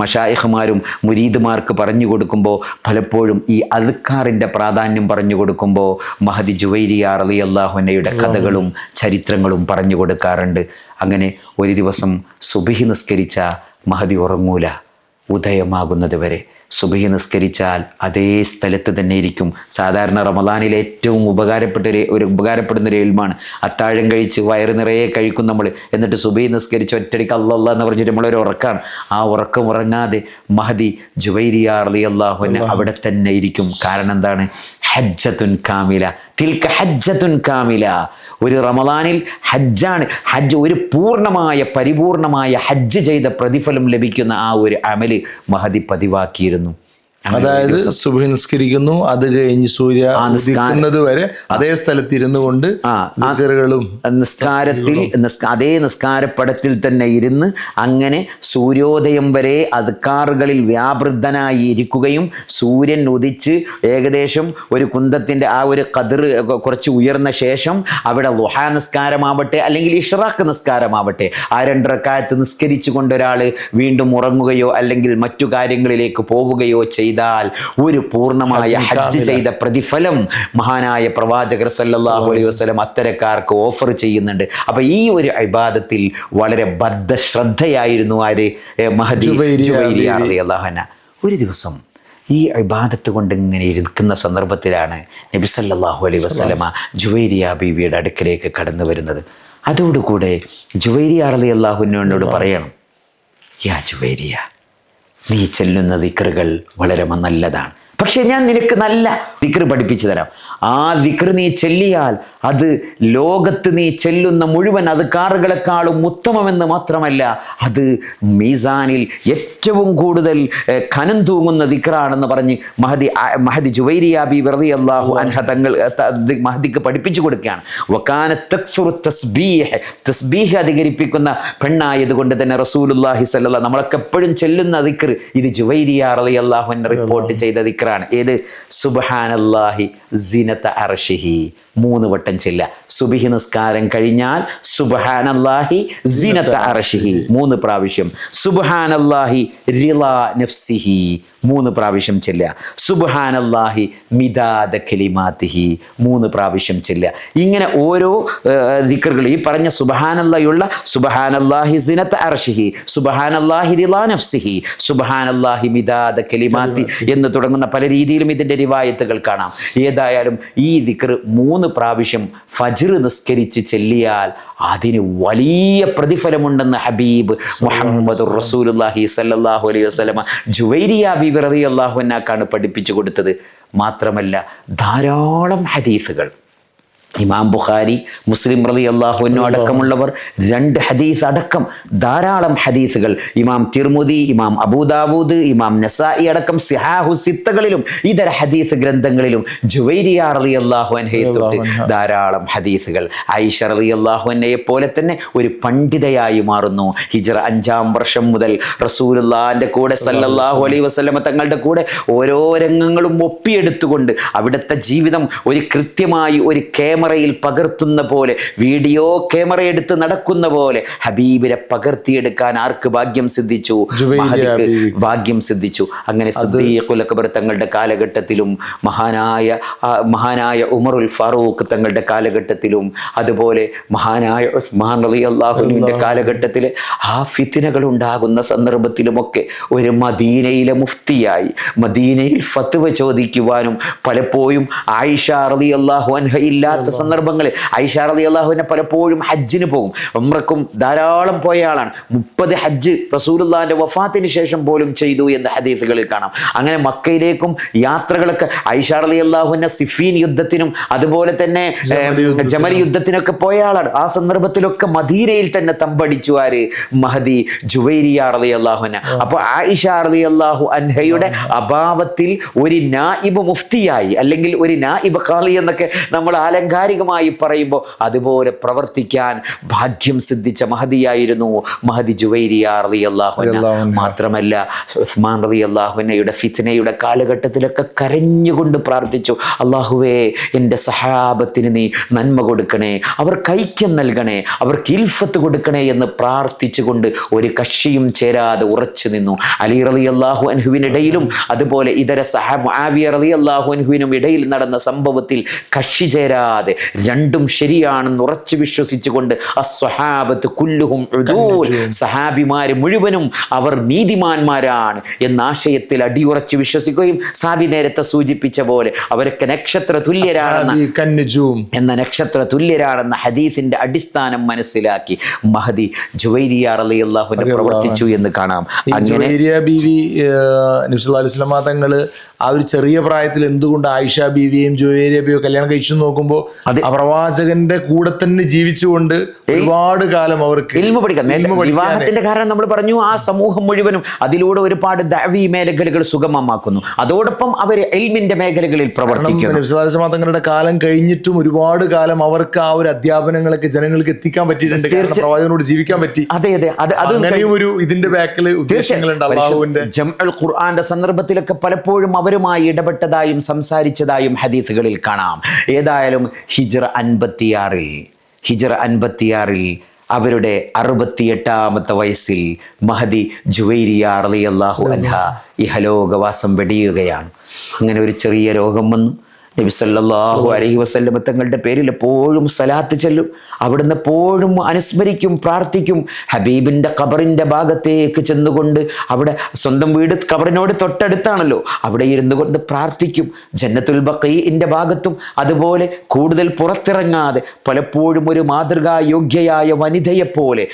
മശായിഖ്മാരും മുരീദുമാർക്ക് പറഞ്ഞു കൊടുക്കുമ്പോൾ പലപ്പോഴും ഈ അദ്കാറിൻ്റെ പ്രാധാന്യം പറഞ്ഞു കൊടുക്കുമ്പോൾ മഹദി ജുവൈരിയ റളിയല്ലാഹു അൻഹയുടെ കഥകളും ചരിത്രങ്ങളും പറഞ്ഞു കൊടുക്കാറുണ്ട്. അങ്ങനെ ഒരു ദിവസം സുബ്ഹി നിസ്കരിച്ച മഹദി ഉറങ്ങൂല, ഉദയമാകുന്നത് വരെ. സുബ്ഹി നിസ്കരിച്ചാൽ അതേ സ്ഥലത്ത് തന്നെ ഇരിക്കും. സാധാരണ റമദാനിൽ ഏറ്റവും ഉപകാരപ്പെടുന്ന ഒരു ഇൽമാണ്. അത്താഴം കഴിച്ച് വയറ് നിറയെ കഴിക്കും നമ്മൾ, എന്നിട്ട് സുബ്ഹി നിസ്കരിച്ച് ഒറ്റടിക്ക് അല്ലാഹ് എന്ന് പറഞ്ഞിട്ട് നമ്മളൊരു ഉറക്കാണ്. ആ ഉറക്കം ഉറങ്ങാതെ മഹദി ജുവൈരിയ റളിയല്ലാഹു അൻഹ അവിടെ തന്നെ ഇരിക്കും. കാരണം എന്താണ്? ഹജ്ജത്തുൻ കാമില, തിൽക ഹജ്ജത്തുൻ കാമില. ഒരു റമദാനിൽ ഹജ്ജാണ്. ഹജ്ജ് ഒരു പരിപൂർണമായ ഹജ്ജ് ചെയ്ത പ്രതിഫലം ലഭിക്കുന്ന ആ ഒരു അമല് മഹദി പതിവാക്കിയിരുന്നു. അതായത് സുബ്ഹി നിസ്കരിക്കുന്നു, അത് കഴിഞ്ഞ് സൂര്യ ഉദിക്കുന്നത് വരെ അതേ സ്ഥലത്ത് ഇരുന്നു കൊണ്ട് അതേ നിസ്കാരപ്പടത്തിൽ തന്നെ ഇരുന്ന് അങ്ങനെ സൂര്യോദയം വരെ അദ്കാറുകളിൽ വ്യാപൃതനായി ഇരിക്കുകയും സൂര്യൻ ഉദിച്ച് ഏകദേശം ഒരു കുന്തത്തിന്റെ ആ ഒരു ഖദർ കുറച്ച് ഉയർന്ന ശേഷം അവിടെ ളുഹാ നിസ്കാരമാവട്ടെ അല്ലെങ്കിൽ ഇഷ്റാഖ് നിസ്കാരമാവട്ടെ ആ 2 റക്അത്ത് നിസ്കരിച്ചു കൊണ്ട് ഒരാൾ വീണ്ടും ഉറങ്ങുകയോ അല്ലെങ്കിൽ മറ്റു കാര്യങ്ങളിലേക്ക് പോവുകയോ ചെയ്താൽ ഒരു പൂർണ്ണമായ ഹജ്ജ് ചെയ്ത പ്രതിഫലം മഹാനായ പ്രവാചകർ സല്ലല്ലാഹു അലൈഹി വസല്ലം അത്തരക്കാർക്ക് ഓഫർ ചെയ്യുന്നുണ്ട്. അപ്പൊ ഈ ഒരു ഇബാദത്തിൽ വളരെ ബദ്ധശ്രദ്ധയായിരുന്നു ആര്? മഹദി ജുവൈരിയ റളിയല്ലാഹു അൻഹ. ഒരു ദിവസം ഈ ഇബാദത്ത് കൊണ്ട് ഇങ്ങനെ ഇരിക്കുന്ന സന്ദർഭത്തിലാണ് നബി സല്ലല്ലാഹു അലൈഹി വസല്ലമ ജുവൈരിയ ബീവിയുടെ അടുക്കലേക്ക് കടന്നു വരുന്നത്. അതോടുകൂടെ ജുവൈരിയ റളിയല്ലാഹു അൻഹയോട് പറയണം, യാ ജുവൈരിയ, നീ ചെല്ലുന്ന ദിക്റുകൾ വളരെ നല്ലതാണ്, പക്ഷെ ഞാൻ നിനക്ക് നല്ല ദിക്ർ പഠിപ്പിച്ചു തരാം. ആ ദിക്ർ നീ ചെല്ലിയാൽ അത് ലോകത്ത് നീ ചെല്ലുന്ന മുഴുവൻ അദ്കാറുകളെക്കാളും ഉത്തമമെന്ന് മാത്രമല്ല, അത് മീസാനിൽ ഏറ്റവും കൂടുതൽ കനം തൂങ്ങുന്ന ദിക്റാണെന്ന് പറഞ്ഞ് മഹദി ജുവൈരിയ ബീവി റളിയല്ലാഹു അൻഹ തങ്ങൾ മഹദിക്ക് പഠിപ്പിച്ചു കൊടുക്കുകയാണ്. വകാന തക്സുറു തസ്ബീഹ് അധികരിപ്പിക്കുന്ന പെണ്ണായതുകൊണ്ട് തന്നെ റസൂലുള്ളാഹി സ്വല്ലല്ലാഹു നമ്മളൊക്കെ എപ്പോഴും ചെല്ലുന്ന ദിക്ർ ഇത് ജുവൈരിയ റളിയല്ലാഹു അൻഹ റിപ്പോർട്ട് ചെയ്ത ദിക്റാണ്. ഏത്? സുബ്ഹാനല്ലാഹി സിനത അർശിഹി 3 വട്ടം ചെല്ല. സുബ്ഹി നിസ്കാരം കഴിഞ്ഞാൽ സുബ്ഹാനല്ലാഹി സിനത അർശിഹി 3 പ്രാവശ്യം, സുബ്ഹാനല്ലാഹി റിളാ നഫ്സിഹി 3 പ്രാവശ്യം ചെല്ല, സുബ്ഹാനല്ലാഹി മിദാദ കലിമാതിഹി 3 പ്രാവശ്യം ചെല്ല. ഇങ്ങനെ ഓരോ ദിക്റുകൾ ഈ പറഞ്ഞ സുബ്ഹാനല്ലാഹിയുള്ള സുബ്ഹാനല്ലാഹി സിനത അർശിഹി, സുബ്ഹാനല്ലാഹി റിളാ നഫ്സിഹി, സുബ്ഹാനല്ലാഹി മിദാദ കലിമാതി എന്ന് തുടങ്ങുന്ന പല രീതിയിലും ഇതിന്റെ റിവായത്തുകൾ കാണാം. ഏതായാലും ഈ ദിക്ർ 3 പ്രാവശ്യം ഫജ്ർ നിസ്കരിച്ച് ചെല്ലിയാൽ അതിന് വലിയ പ്രതിഫലമുണ്ടെന്ന് ഹബീബ് മുഹമ്മദുർ റസൂലുള്ളാഹി സ്വല്ലല്ലാഹു അലൈഹി വസല്ലമ ജുവൈരിയ ബീവി റളിയല്ലാഹു അൻഹാക്കാണ് പഠിപ്പിച്ചു കൊടുത്തത്. മാത്രമല്ല ധാരാളം ഹദീസുകൾ ഇമാം ബുഖാരി, മുസ്ലിം റളിയല്ലാഹു അൻഹു അടക്കമുള്ളവർ 2 ഹദീസ് അടക്കം ധാരാളം ഹദീസുകൾ ഇമാം തിർമുദി, ഇമാം അബൂദാവൂദ്, ഇമാം നസായി അടക്കം സിഹാഹു സിത്തകളിലും ഇതര ഹദീസ് ഗ്രന്ഥങ്ങളിലും ജുവൈരിയ റളിയല്ലാഹു അൻഹയെ തൊട്ട് ധാരാളം ഹദീസുകൾ. ആയിഷ റളിയല്ലാഹു അൻഹയെ പോലെ തന്നെ ഒരു പണ്ഡിതയായി മാറുന്നു. ഹിജ്റ 5-ാം വർഷം മുതൽ റസൂലുള്ളാഹിന്റെ കൂടെ സല്ലല്ലാഹു അലൈഹി വസല്ലമ തങ്ങളുടെ കൂടെ ഓരോ രംഗങ്ങളും ഒപ്പിയെടുത്തുകൊണ്ട് അവിടുത്തെ ജീവിതം ഒരു കൃത്യമായി ഒരു ക്യാമറയിൽ പകർത്തുന്ന പോലെ, വീഡിയോ ക്യാമറ എടുത്ത് നടക്കുന്ന പോലെ ഹബീബിനെ പകർത്തിയെടുക്കാൻ ആർക്ക് ഭാഗ്യം സിദ്ധിച്ചു? ഭാഗ്യം സിദ്ധിച്ചു. അങ്ങനെ സിദ്ദീഖുൽ അക്ബർ തങ്ങളുടെ കാലഘട്ടത്തിലും മഹാനായ ഉമറുൽ ഫാറൂഖ് തങ്ങളുടെ കാലഘട്ടത്തിലും അതുപോലെ മഹാനായ ഉസ്മാൻ റളിയല്ലാഹു അൻഹുവിന്റെ കാലഘട്ടത്തിൽ ആ ഫിത്നകൾ ഉണ്ടാകുന്ന സന്ദർഭത്തിലുമൊക്കെ ഒരു മദീനയിലെ മുഫ്തിയായി മദീനയിൽ ഫത്വ ചോദിക്കുവാനും പലപ്പോഴും ആയിഷ റളിയല്ലാഹു അൻഹ ഇല്ലാത്ത സന്ദർഭങ്ങളിൽ ആയിഷ റളിയല്ലാഹു അൻഹ പലപ്പോഴും ഹജ്ജിന് പോകും. ഉംറക്കും ധാരാളം പോയ ആളാണ്. 30 ഹജ്ജ് റസൂലുള്ളാഹിന്റെ വഫാത്തിന് ശേഷം പോലും ചെയ്തു എന്ന് ഹദീസുകളിൽ കാണാം. അങ്ങനെ മക്കയിലേക്കും യാത്രകളൊക്കെ ആയിഷ റളിയല്ലാഹു അൻഹ സിഫീൻ യുദ്ധത്തിനും അതുപോലെ തന്നെ ജമൽ യുദ്ധത്തിനൊക്കെ പോയ ആളാണ്. ആ സന്ദർഭത്തിലൊക്കെ മദീനയിൽ തന്നെ തമ്പടിച്ചു ആര്? മഹദി ജുവൈരിയ റളിയല്ലാഹു അൻഹ. അപ്പോൾ ആയിഷ റളിയല്ലാഹു അൻഹയുടെ അഭാവത്തിൽ ഒരു നായിബ് മുഫ്തിയായി അല്ലെങ്കിൽ ഒരു നായിബ് ഖാളി എന്നൊക്കെ നമ്മൾ ആലങ്കാരികമായി പറയുമ്പോൾ അതുപോലെ പ്രവർത്തിക്കാൻ ഭാഗ്യം സിദ്ധിച്ച മഹദിയായിരുന്നു മഹദി ജുവൈരിയ റളിയല്ലാഹു അൻഹ. മാത്രമല്ല ഉസ്മാൻ റളിയല്ലാഹു അൻഹയുടെ ഫിത്നയുടെ കാലഘട്ടത്തിലൊക്കെ കരഞ്ഞുകൊണ്ട് പ്രാർത്ഥിച്ചു, അല്ലാഹുവേ എൻ്റെ സഹാബത്തിന് നീ നന്മ കൊടുക്കണേ, അവർക്ക് ഐക്യം നൽകണേ, അവർക്ക് ഇൽഫത്ത് കൊടുക്കണേ എന്ന് പ്രാർത്ഥിച്ചുകൊണ്ട് ഒരു കക്ഷിയും ചേരാതെ ഉറച്ചു നിന്നു. അലി റളിയല്ലാഹു അൻഹുവിനിടയിലും അതുപോലെ ഇതര മുആവിയ റളിയല്ലാഹു അൻഹുവിനും ഇടയിൽ നടന്ന സംഭവത്തിൽ കക്ഷി ചേരാതെ രണ്ടും ശരിയാണെന്ന് ഉറച്ചു വിശ്വസിച്ചുകൊണ്ട് അസ്സഹാബത്ത് കുല്ലുഹും ഉദൂൽ, സഹാബിമാര് മുഴുവനും അവർ നീതിമാന്മാരാണ് എന്ന ആശയത്തിൽ അടിയുറച്ച് വിശ്വസിക്കുകയും സാബി നേരത്തെ സൂചിപ്പിച്ച പോലെ അവരൊക്കെ നക്ഷത്ര തുല്യരാണെന്ന ഹദീസിന്റെ അടിസ്ഥാനം മനസ്സിലാക്കി മഹദി ജുവൈരിയ റളിയല്ലാഹു അൻഹ പ്രവർത്തിച്ചു എന്ന് കാണാം. അങ്ങനെ ജുവൈരിയ ബീവി നബി സല്ലല്ലാഹു അലൈഹി വസല്ലം തങ്ങള് ആ ഒരു ചെറിയ പ്രായത്തിൽ എന്തുകൊണ്ട് ആയിഷ ബീവിയെയും ജുവൈരിയ ബീവിയോ കല്യാണം കഴിച്ചു നോക്കുമ്പോൾ ആ പ്രവാചകന്റെ കൂടെ തന്നെ ജീവിച്ചുകൊണ്ട് ഒരുപാട് കാലം അവർക്ക് ഇൽമു പഠിക്കാം. വിവാഹത്തിന്റെ കാരണം നമ്മൾ പറഞ്ഞു, ആ സമൂഹം മുഴുവനും അതിലൂടെ ഒരുപാട് ദഅവി മേഖലകൾ സുഗമമാക്കുന്നു. അതോടൊപ്പം അവർ ഇൽമിന്റെ മേഖലകളിൽ പ്രവർത്തിക്കുന്നു. തങ്ങളുടെ കാലം കഴിഞ്ഞിട്ടും ഒരുപാട് കാലം അവർക്ക് ആ ഒരു അധ്യാപനങ്ങളൊക്കെ ജനങ്ങൾക്ക് എത്തിക്കാൻ പറ്റിയിട്ടുണ്ട്. പ്രവാചകനോട് ജീവിക്കാൻ പറ്റി. അതെ അതെ, അങ്ങനെയും ഒരു ഇതിന്റെ ബാക്കിൽ ഉദ്ദേശങ്ങളുണ്ട്. അല്ലാഹുവിന്റെ ജംഉൽ ഖുർആന്റെ സന്ദർഭത്തിലൊക്കെ പലപ്പോഴും അവരുമായി ഇടപെട്ടതായും സംസാരിച്ചതായും ഹദീസുകളിൽ കാണാം. ഏതായാലും ഹിജ്റ 56 അവരുടെ 68ാമത്തെ വയസ്സിൽ മഹദി ജുവൈരിയ റളിയല്ലാഹു അൻഹ ഇഹലോകവാസം വെടിയുകയാണ്. അങ്ങനെ ഒരു ചെറിയ രോഗം വന്നു. നബി സല്ലല്ലാഹു അലൈഹി വസല്ലം തങ്ങളുടെ പേരിൽ എപ്പോഴും സലാത്ത് ചൊല്ലും. അവിടുന്ന് എപ്പോഴും അനുസ്മരിക്കും, പ്രാർത്ഥിക്കും. ഹബീബിൻ്റെ ഖബറിൻ്റെ ഭാഗത്തേക്ക് ചെന്നുകൊണ്ട്, അവിടെ സ്വന്തം വീട് ഖബറിനോട് തൊട്ടടുത്താണല്ലോ, അവിടെ ഇരുന്നു കൊണ്ട് പ്രാർത്ഥിക്കും. ജന്നത്തുൽ ബഖീഇൻ്റെ ഭാഗത്തും അതുപോലെ കൂടുതൽ പുറത്തിറങ്ങാതെ പലപ്പോഴും ഒരു മാതൃകായോഗ്യയായ വനിതയെപ്പോലെ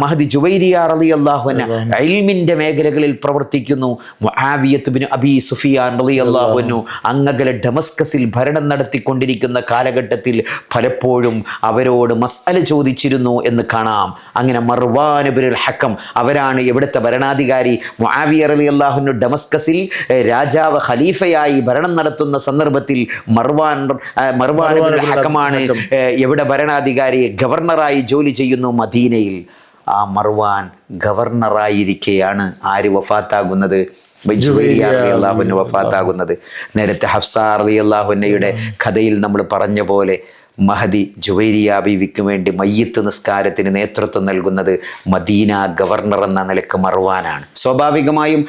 മഹദി ജുവൈരിയ റളിയല്ലാഹു അൻഹ ഇൽമിൻ്റെ മേഖലകളിൽ പ്രവർത്തിക്കുന്നു. മുആവിയത്ത് ബിൻ അബീ സുഫിയാൻ റളിയല്ലാഹു അൻഹു അങ്ങകലെ ഡമസ്കസിൽ ഭരണം നടത്തിക്കൊണ്ടിരിക്കുന്ന കാലഘട്ടത്തിൽ പലപ്പോഴും അവരോട് മസ്അല ചോദിച്ചിരുന്നു എന്ന് കാണാം. അങ്ങനെ മർവാൻ ഇബ്നുൽ ഹക്കം, അവരാണ് ഇവിടുത്തെ ഭരണാധികാരി. മുആവിയ റളിയല്ലാഹു അൻഹു ഡമസ്കസിൽ രാജാവ് ഖലീഫയായി ഭരണം നടത്തുന്ന സന്ദർഭത്തിൽ മർവാൻ ഇബ്നുൽ ഹക്കമാണ് ഇവിടെ ഭരണാധികാരി, ഗവർണറായി ജോലി ചെയ്യുന്നു മദീനയിൽ. ആ മർവാൻ ഗവർണറായിരിക്കെയാണ് ആര് വഫാത്താകുന്നത്? ജുവൈരിയ റളിയല്ലാഹു അൻഹ വഫാത്താകുന്നത്. നേരത്തെ ഹഫ്സ റളിയല്ലാഹു അൻഹയുടെ കഥയിൽ നമ്മൾ പറഞ്ഞ പോലെ മഹദി ജുവൈരിയ ബീവിക്ക് വേണ്ടി മയ്യിത്ത് നിസ്കാരത്തിന് നേതൃത്വം നൽകുന്നത് മദീന ഗവർണർ എന്ന നിലക്ക് മർവാനാണ്. സ്വാഭാവികമായും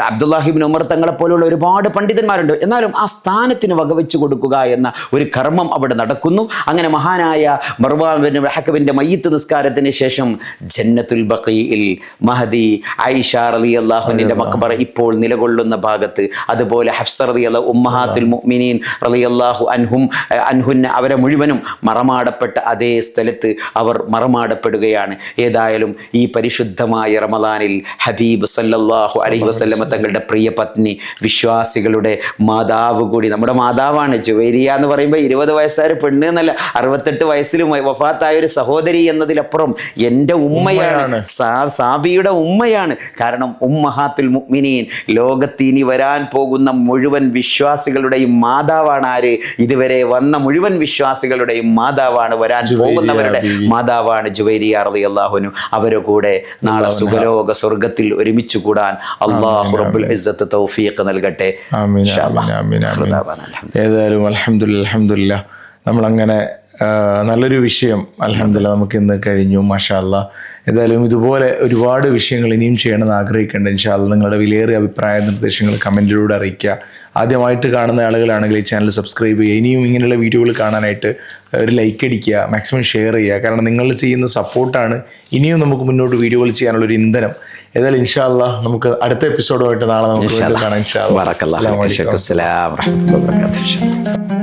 അബ്ദുല്ലാഹിബ്നു ഉമർ തങ്ങളെ പോലുള്ള ഒരുപാട് പണ്ഡിതന്മാരുണ്ട്. എന്നാലും ആ സ്ഥാനത്തിന് വകവെച്ചു കൊടുക്കുക എന്ന ഒരു കർമ്മം അവിടെ നടക്കുന്നു. അങ്ങനെ മഹാനായ മർവാൻ ബിൻ ഹക്കബിൻ്റെ മയ്യിത്ത് നിസ്കാരത്തിന് ശേഷം ജന്നത്തുൽ ബഖീഇൽ മഹദി ആയിഷ റളിയല്ലാഹു അൻഹയുടെ മഖ്ബറ ഇപ്പോൾ നിലകൊള്ളുന്ന ഭാഗത്ത്, അതുപോലെ ഹഫ്സ റളിയല്ലാഹു ഉമ്മഹാത്തുൽ മുഅ്മിനീൻ റളിയല്ലാഹു അൻഹുന്ന അവരെ മുഴുവനും മറമാടപ്പെട്ട അതേ സ്ഥലത്ത് അവർ മറമാടപ്പെടുകയാണ്. ഏതായാലും ഈ പരിശുദ്ധമായ റമദാനിൽ ഹബീബ് സല്ലല്ലാഹു അലൈഹി വസല്ലമ തങ്ങളുടെ പ്രിയ പത്നി, വിശ്വാസികളുടെ മാതാവ് കൂടി, നമ്മുടെ മാതാവാണ് ജുവൈരിയ എന്ന് പറയുമ്പോൾ 20 വയസ്സായ പെണ്ണ് എന്നല്ല, 68 വയസ്സിലും വഫാത്തായ ഒരു സഹോദരി എന്നതിലപ്പുറം എൻ്റെ ഉമ്മയാണ്, സാബിയുടെ ഉമ്മയാണ്. കാരണം ഉമ്മഹാത്തുൽ മുഅ്മിനീൻ, ലോകത്തിനി വരാൻ പോകുന്ന മുഴുവൻ വിശ്വാസികളുടെയും മാതാവാണ്. ആര്? ഇതുവരെ വന്ന മുഴുവൻ വിശ്വാസികളുടെയും മാതാവാണ്, വരാൻ പോകുന്നവരുടെ മാതാവാണ് ജുവൈരിയ റളിയല്ലാഹു അൻഹു. അവരുടെ കൂടെ നാളെ സുഖലോക സ്വർഗത്തിൽ ഒരുമിച്ച് കൂടാൻ അല്ലാഹു റബ്ബുൽ ഇസ്സത്ത് തൗഫീഖ് നൽകട്ടെ. ഏതായാലും അൽഹംദുലില്ലാഹ് നമ്മളങ്ങനെ നല്ലൊരു വിഷയം അൽഹംദുലില്ലാഹ് നമുക്ക് ഇന്ന് കഴിഞ്ഞു. മാഷാ അല്ലാഹ്. ഏതായാലും ഇതുപോലെ ഒരുപാട് വിഷയങ്ങൾ ഇനിയും ചെയ്യണമെന്ന് ആഗ്രഹിക്കേണ്ട. ഇൻഷാ അല്ലാഹ് നിങ്ങളുടെ വിലയേറിയ അഭിപ്രായ നിർദ്ദേശങ്ങൾ കമൻറ്റിലൂടെ അറിയിക്കുക. ആദ്യമായിട്ട് കാണുന്ന ആളുകളാണെങ്കിൽ ഈ ചാനൽ സബ്സ്ക്രൈബ് ചെയ്യുക. ഇനിയും ഇങ്ങനെയുള്ള വീഡിയോകൾ കാണാനായിട്ട് ഒരു ലൈക്ക് അടിക്കുക, മാക്സിമം ഷെയർ ചെയ്യുക. കാരണം നിങ്ങൾ ചെയ്യുന്ന സപ്പോർട്ടാണ് ഇനിയും നമുക്ക് മുന്നോട്ട് വീഡിയോകൾ ചെയ്യാനുള്ളൊരു ഇന്ധനം. ഏതായാലും ഇൻഷാ അല്ലാഹ് നമുക്ക് അടുത്ത എപ്പിസോഡുമായിട്ട് നാളെ നമുക്ക് കാണാം. ഇൻഷാ അല്ലാഹ്. ബറക്കല്ലാഹു ഫീക്കും. അസ്സലാമു അലൈക്കും വറഹ്മത്തുള്ളാഹി വബറകാതുഹു.